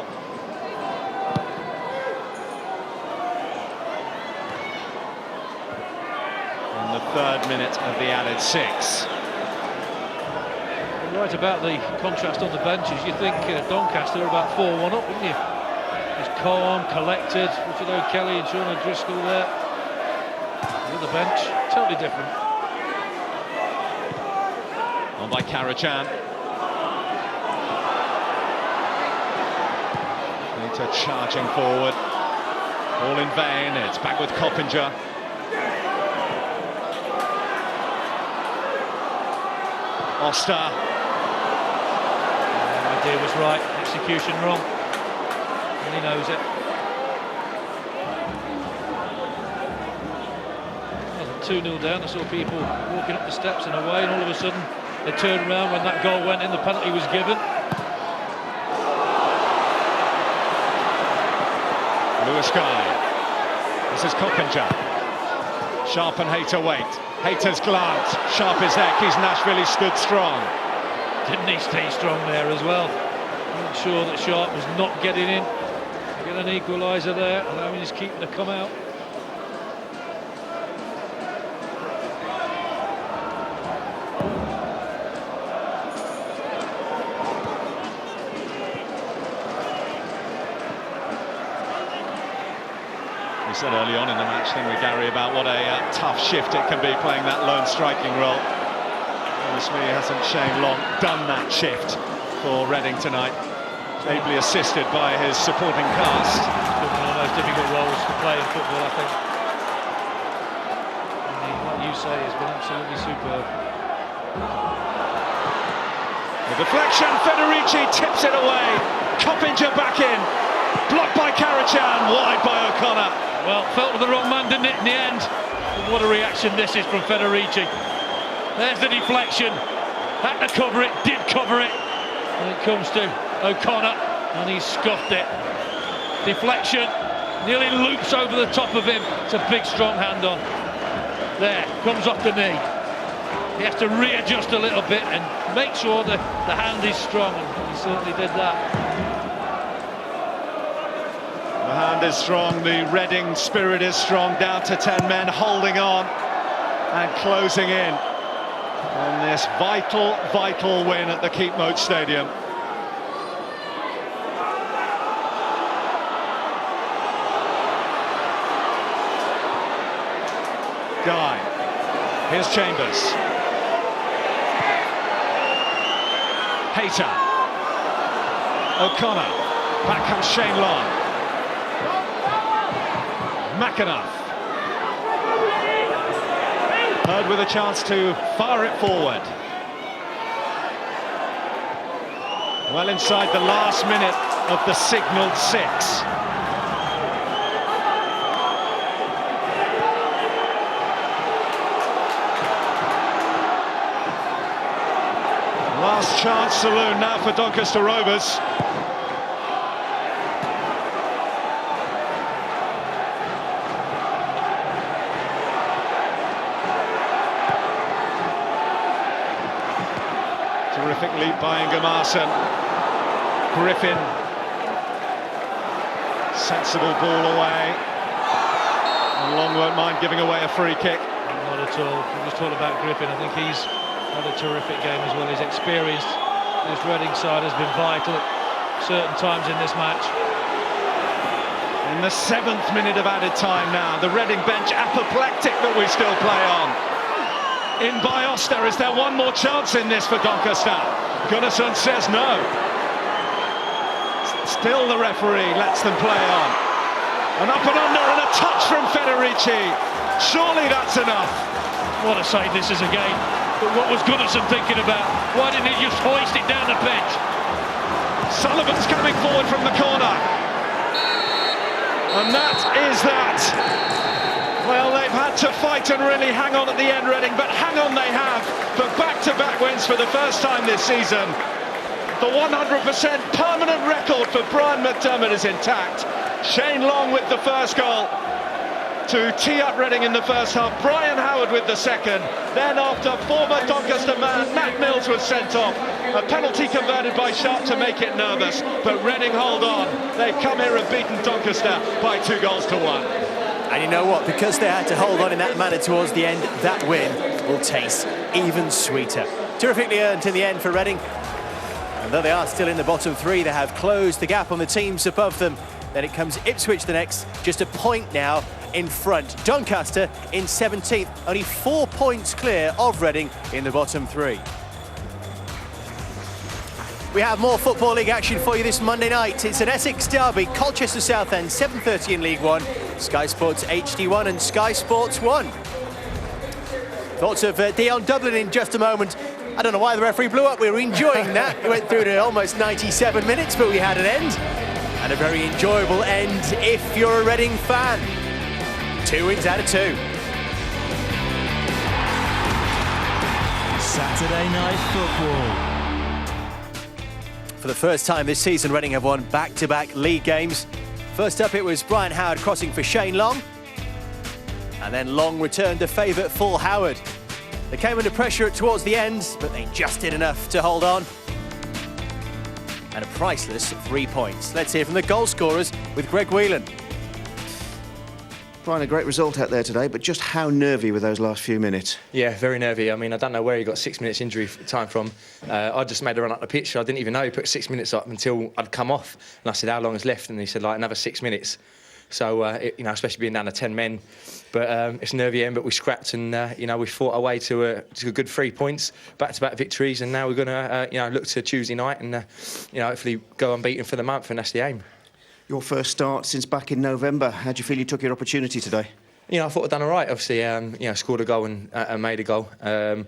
S3: In the 3rd minute of the added 6.
S4: You're right about the contrast on the benches. You think Doncaster are about 4-1 up, wouldn't you? Just calm, collected. Richard O'Kelly and Sean O'Driscoll there. On the bench, totally different.
S3: On by Karacan. Later charging forward. All in vain. It's back with Coppinger. Oster.
S4: The idea was right, execution wrong. And he knows it. 2-0 down. I saw people walking up the steps and away, and all of a sudden they turned around when that goal went in, the penalty was given.
S3: Lewis Guy. This is Coppinger. Sharp and Hayter wait. Hayter's glance. Sharp his neck. He's Nashville. He stood strong.
S4: Didn't he stay strong there as well? Not sure that Sharp was not getting in. Get an equaliser there, allowing his keeper to come out.
S3: We said early on in the match, didn't we, Gary, about what a tough shift it can be playing that lone striking role. Obviously, hasn't Shane Long done that shift for Reading tonight, ably assisted by his supporting cast.
S4: It's one of the most difficult roles to play in football, I think. And like you say, has been absolutely superb.
S3: The deflection, Federici tips it away. Coppinger back in. Blocked by Karacan, wide by O'Connor.
S4: Well, felt with the wrong man, didn't it, in the end? But what a reaction this is from Federici. There's the deflection. Had to cover it, did cover it. And it comes to O'Connor, and he scuffed it. Deflection, nearly loops over the top of him. It's a big, strong hand on. There, comes off the knee. He has to readjust a little bit and make sure that the hand is strong, and he certainly did that.
S3: The hand is strong, the Reading spirit is strong, down to 10 men, holding on and closing in on this vital, vital win at the Keepmoat Stadium. Guy, here's Chambers. Hayter. O'Connor, back comes Shane Long. McAnuff. Hurd with a chance to fire it forward. Well inside the last minute of the signalled 6. Last chance saloon now for Doncaster Rovers. Terrific leap by Ingemarson. Griffin. Sensible ball away. And Long won't mind giving away a free kick.
S4: Not at all. We just talked about Griffin. I think he's had a terrific game as well. His experience, this Reading side has been vital at certain times in this match.
S3: In the 7th minute of added time now, the Reading bench apoplectic that we still play on. In by Oster, is there one more chance in this for Doncaster? Gunnarsson says no. Still the referee lets them play on. An up and under and a touch from Federici. Surely that's enough.
S4: What a save this is again. But what was Gunnarsson thinking about? Why didn't he just hoist it down the pitch?
S3: Sullivan's coming forward from the corner. And that is that. Well, they've had to fight and really hang on at the end, Reading, but hang on they have for back-to-back wins for the first time this season. The 100% permanent record for Brian McDermott is intact. Shane Long with the first goal. to tee up Reading in the first half. Brian Howard with the second. Then after former Doncaster man Matt Mills was sent off. A penalty converted by Sharp to make it nervous. But Reading hold on. They've come here and beaten Doncaster by 2-1.
S1: And you know what? Because they had to hold on in that manner towards the end, that win will taste even sweeter. Terrifically earned in the end for Reading. And though they are still in the bottom three, they have closed the gap on the teams above them. Then it comes Ipswich the next, just a point now in front. Doncaster in 17th, only 4 points clear of Reading in the bottom three. We have more Football League action for you this Monday night. It's an Essex derby, Colchester Southend, 7:30 in League One, Sky Sports HD1 and Sky Sports 1. Thoughts of Dion Dublin in just a moment. I don't know why the referee blew up. We were enjoying that. We went through to almost 97 minutes, but we had an end. And a very enjoyable end if you're a Reading fan. 2 wins out of 2.
S5: Saturday Night Football.
S1: For the first time this season, Reading have won back-to-back league games. First up, it was Brian Howard crossing for Shane Long. And then Long returned to favour full Howard. They came under pressure towards the end, but they just did enough to hold on. And a priceless 3 points. Let's hear from the goal scorers with Greg Whelan.
S6: Brian, a great result out there today, but just how nervy were those last few minutes?
S7: Yeah, very nervy. I mean, I don't know where he got 6 minutes injury time from. I just made a run up the pitch. I didn't even know he put 6 minutes up until I'd come off. And I said, how long is left? And he said, like, another 6 minutes. So, especially being down to 10 men. But it's a nervy end, but we scrapped and, we fought our way to a good 3 points, back-to-back victories. And now we're going to, look to Tuesday night and, hopefully go unbeaten for the month, and that's the aim.
S6: Your first start since back in November. How do you feel you took your opportunity today?
S7: I thought I'd done all right. Obviously, scored a goal and made a goal. I've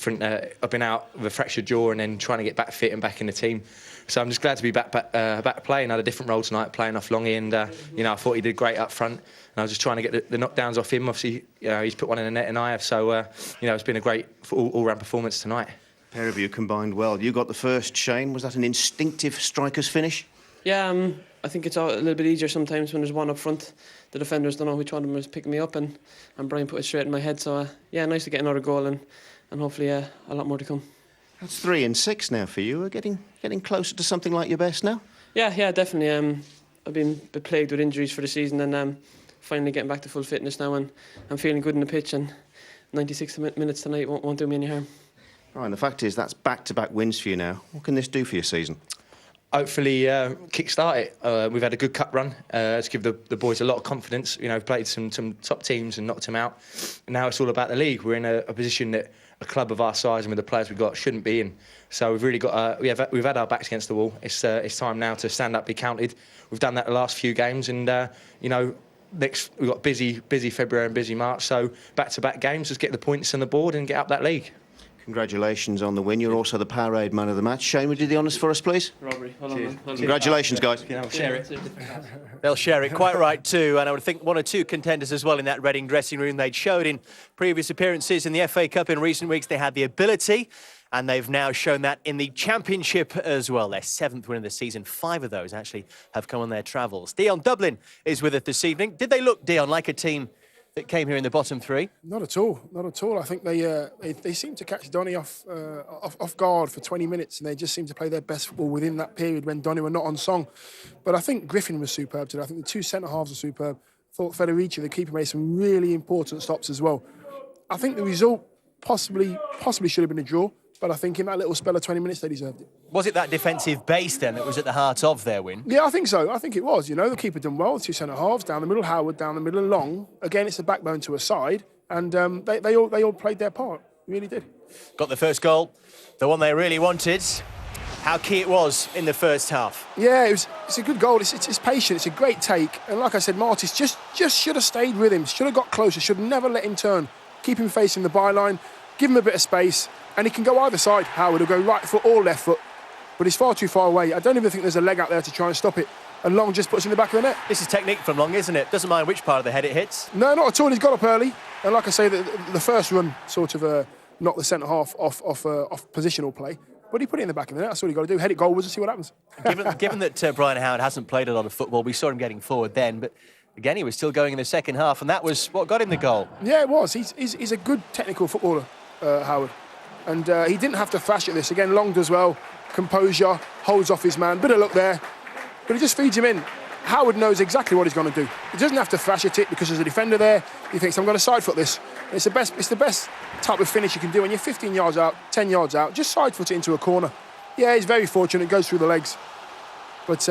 S7: been out with a fractured jaw and then trying to get back fit and back in the team. So I'm just glad to be back playing. I had a different role tonight, playing off Longy, and I thought he did great up front. And I was just trying to get the knockdowns off him. Obviously, he's put one in the net and I have. So it's been a great all-round performance tonight.
S6: A pair of you combined well. You got the first, Shane. Was that an instinctive striker's finish?
S8: Yeah, I think it's a little bit easier sometimes when there's one up front. The defenders don't know which one of them is picking me up, and Brian put it straight in my head. So nice to get another goal and hopefully a lot more to come.
S6: That's 3 and 6 now for you. We're getting closer to something like your best now.
S8: Yeah, definitely. I've been plagued with injuries for the season, and finally getting back to full fitness now, and I'm feeling good in the pitch. And 96 minutes tonight won't do me any harm.
S6: Right, and the fact is that's back-to-back wins for you now. What can this do for your season?
S7: Hopefully kick-start it. We've had a good cup run to give the boys a lot of confidence. We've played some top teams and knocked them out. And now it's all about the league. We're in a position that a club of our size and with the players we've got shouldn't be in. So we've really got we've had our backs against the wall. It's time now to stand up, be counted. We've done that the last few games, and next we've got busy February and busy March. So back-to-back games, just get the points on the board and get up that league.
S6: Congratulations on the win. You're also the Powerade man of the match. Shane, would you do the honours for us, please?
S8: Robbery. Hold on, man.
S6: Congratulations, guys.
S7: Share it.
S1: They'll share it, quite right too, and I would think 1 or 2 contenders as well in that Reading dressing room. They'd showed in previous appearances in the FA Cup in recent weeks they had the ability, and they've now shown that in the Championship as well. Their 7th win of the season. 5 of those actually have come on their travels. Dion Dublin is with us this evening. Did they look, Dion, like a team that came here in the bottom 3?
S2: Not at all. I think they seem to catch Donny off guard for 20 minutes, and they just seem to play their best football within that period when Donny were not on song. But I think Griffin was superb today. I think the 2 centre-halves were superb. I thought Federici, the keeper, made some really important stops as well. I think the result possibly should have been a draw, but I think in that little spell of 20 minutes they deserved it.
S1: Was it that defensive base then that was at the heart of their win?
S2: Yeah, I think so. I think it was. The keeper done well. 2 centre-halves, down the middle, Howard, down the middle, Long. Again, it's a backbone to a side, and they all played their part. Really did.
S1: Got the first goal, the one they really wanted. How key it was in the first half.
S2: Yeah, it's a good goal. It's patient. It's a great take. And like I said, Martis just should have stayed with him. Should have got closer. Should have never let him turn. Keep him facing the byline. Give him a bit of space. And he can go either side. Howard will go right foot or left foot. But he's far too far away. I don't even think there's a leg out there to try and stop it. And Long just puts it in the back of the net.
S1: This is technique from Long, isn't it? Doesn't mind which part of the head it hits.
S2: No, not at all. He's got up early. And like I say, the first run sort of knocked the centre-half off positional play. But he put it in the back of the net. That's all you got to do. Head it goalwards and see what happens.
S1: Given that Brian Howard hasn't played a lot of football, we saw him getting forward then, but Again, he was still going in the second half, and that was what got him the goal.
S2: Yeah, it was. He's a good technical footballer, Howard. And he didn't have to thrash at this. Again, Long does well. Composure, holds off his man. Bit of luck there. But he just feeds him in. Howard knows exactly what he's going to do. He doesn't have to thrash at it because there's a defender there. He thinks, I'm going to side foot this. It's the best type of finish you can do when you're 15 yards out, 10 yards out. Just side foot it into a corner. Yeah, he's very fortunate. It goes through the legs. But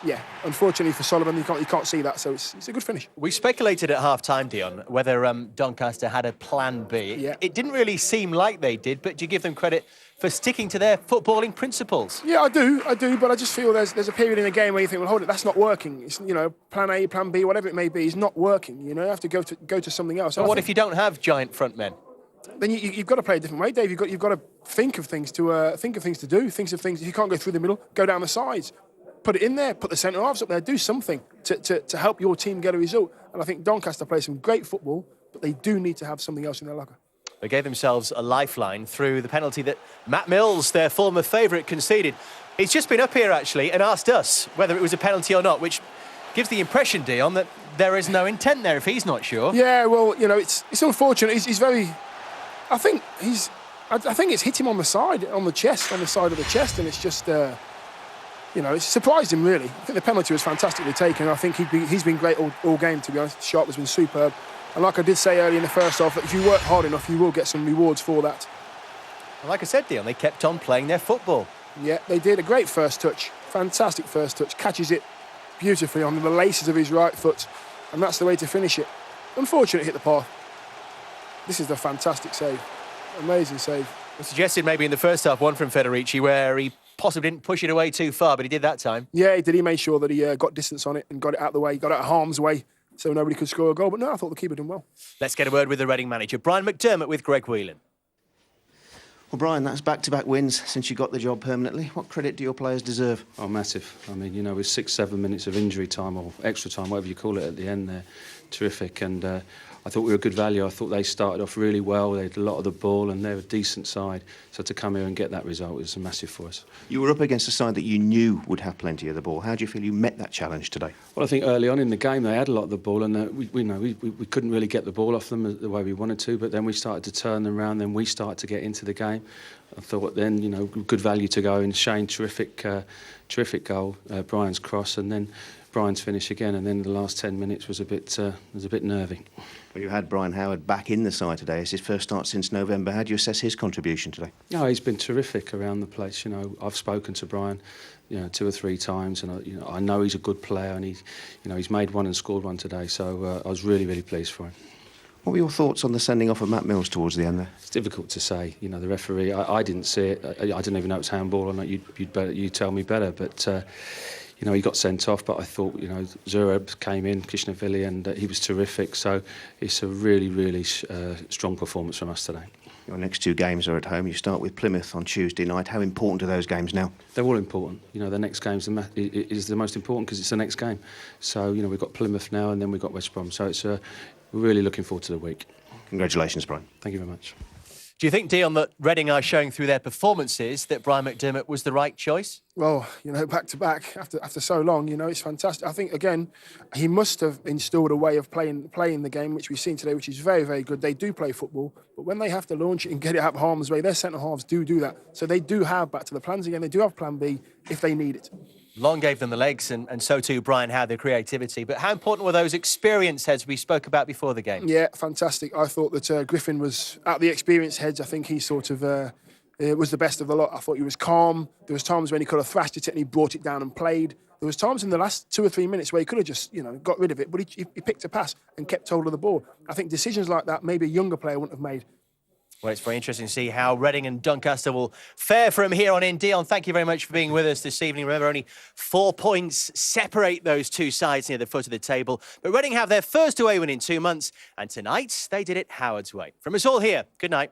S2: yeah, unfortunately for Sullivan, you can't see that. So it's a good finish.
S1: We speculated at half-time, Dion, whether Doncaster had a plan B.
S2: Yeah.
S1: It didn't really seem like they did, but do you give them credit for sticking to their footballing principles?
S2: Yeah, I do, but I just feel there's a period in the game where you think, well, hold it, that's not working. It's, plan A, plan B, whatever it may be, is not working. You have to go to something else.
S1: But what if you don't have giant front men?
S2: Then you've got to play a different way, Dave. You've got to think of things to do. If you can't go through the middle, go down the sides. Put it in there, put the centre halves up there, do something to help your team get a result. And I think Doncaster play some great football, but they do need to have something else in their locker.
S1: They gave themselves a lifeline through the penalty that Matt Mills, their former favourite, conceded. He's just been up here, actually, and asked us whether it was a penalty or not, which gives the impression, Dion, that there is no intent there if he's not sure.
S2: Yeah, well, it's unfortunate. He's very... I think it's hit him on the side, on the side of the chest, and it's just... it's surprised him, really. I think the penalty was fantastically taken. I think he's been great all game, to be honest. Sharp has been superb. And like I did say earlier in the first half, that if you work hard enough, you will get some rewards for that.
S1: Well, like I said, Dion, they kept on playing their football.
S2: Yeah, they did. A great first touch. Fantastic first touch. Catches it beautifully on the laces of his right foot. And that's the way to finish it. Unfortunate hit the path. This is a fantastic save. Amazing save.
S1: It suggested maybe in the first half, one from Federici, where he possibly didn't push it away too far, but he did that time.
S2: Yeah, he did. He made sure that he got distance on it and got it out of the way, got out of harm's way, so nobody could score a goal. But no, I thought the keeper done well.
S1: Let's get a word with the Reading manager, Brian McDermott, with Greg Whelan.
S6: Well, Brian, that's back-to-back wins since you got the job permanently. What credit do your players deserve?
S9: Oh, massive. I mean, with 6-7 minutes of injury time or extra time, whatever you call it, at the end there, terrific. And I thought we were good value. I thought they started off really well. They had a lot of the ball and they were a decent side. So to come here and get that result was massive for us.
S6: You were up against a side that you knew would have plenty of the ball. How do you feel you met that challenge today?
S9: Well, I think early on in the game they had a lot of the ball and we couldn't really get the ball off them the way we wanted to, but then we started to turn them around, then we started to get into the game. I thought then, good value to go, and Shane, terrific goal, Brian's cross, and then Brian's finish again, and then the last 10 minutes was a bit nervy.
S6: Well, you had Brian Howard back in the side today. It's his first start since November. How do you assess his contribution today?
S9: No, he's been terrific around the place. I've spoken to Brian, 2 or 3 times, and I know he's a good player, and he's made one and scored one today. So I was really, really pleased for him.
S6: What were your thoughts on the sending off of Matt Mills towards the end there?
S9: It's difficult to say. The referee, I didn't see it. I didn't even know it was handball or not. You tell me better. But he got sent off. But I thought, Zurab came in, Kishnavili, and he was terrific. So it's a really, really strong performance from us today.
S6: Your next 2 games are at home. You start with Plymouth on Tuesday night. How important are those games now?
S9: They're all important. The next game is the most important because it's the next game. So, we've got Plymouth now and then we've got West Brom. So it's we're really looking forward to the week.
S6: Congratulations, Brian.
S9: Thank you very much.
S1: Do you think, Dion, that Reading are showing through their performances that Brian McDermott was the right choice?
S2: Well, back to back after so long, it's fantastic. I think again, he must have instilled a way of playing the game, which we've seen today, which is very, very good. They do play football, but when they have to launch it and get it out of harm's way, their centre halves do that. So they do have, back to the plans again, they do have Plan B if they need it.
S1: Long gave them the legs, and so too Brian had the creativity. But how important were those experienced heads we spoke about before the game?
S2: Yeah, fantastic. I thought that Griffin was, out of the experienced heads, I think he sort of was the best of the lot. I thought he was calm. There was times when he could have thrashed it and he brought it down and played. There was times in the last 2 or 3 minutes where he could have just, got rid of it, but he picked a pass and kept hold of the ball. I think decisions like that maybe a younger player wouldn't have made.
S1: Well, it's very interesting to see how Reading and Doncaster will fare from here on in. Dion, thank you very much for being with us this evening. Remember, only 4 points separate those 2 sides near the foot of the table. But Reading have their first away win in 2 months, and tonight they did it Howard's way. From us all here, good night.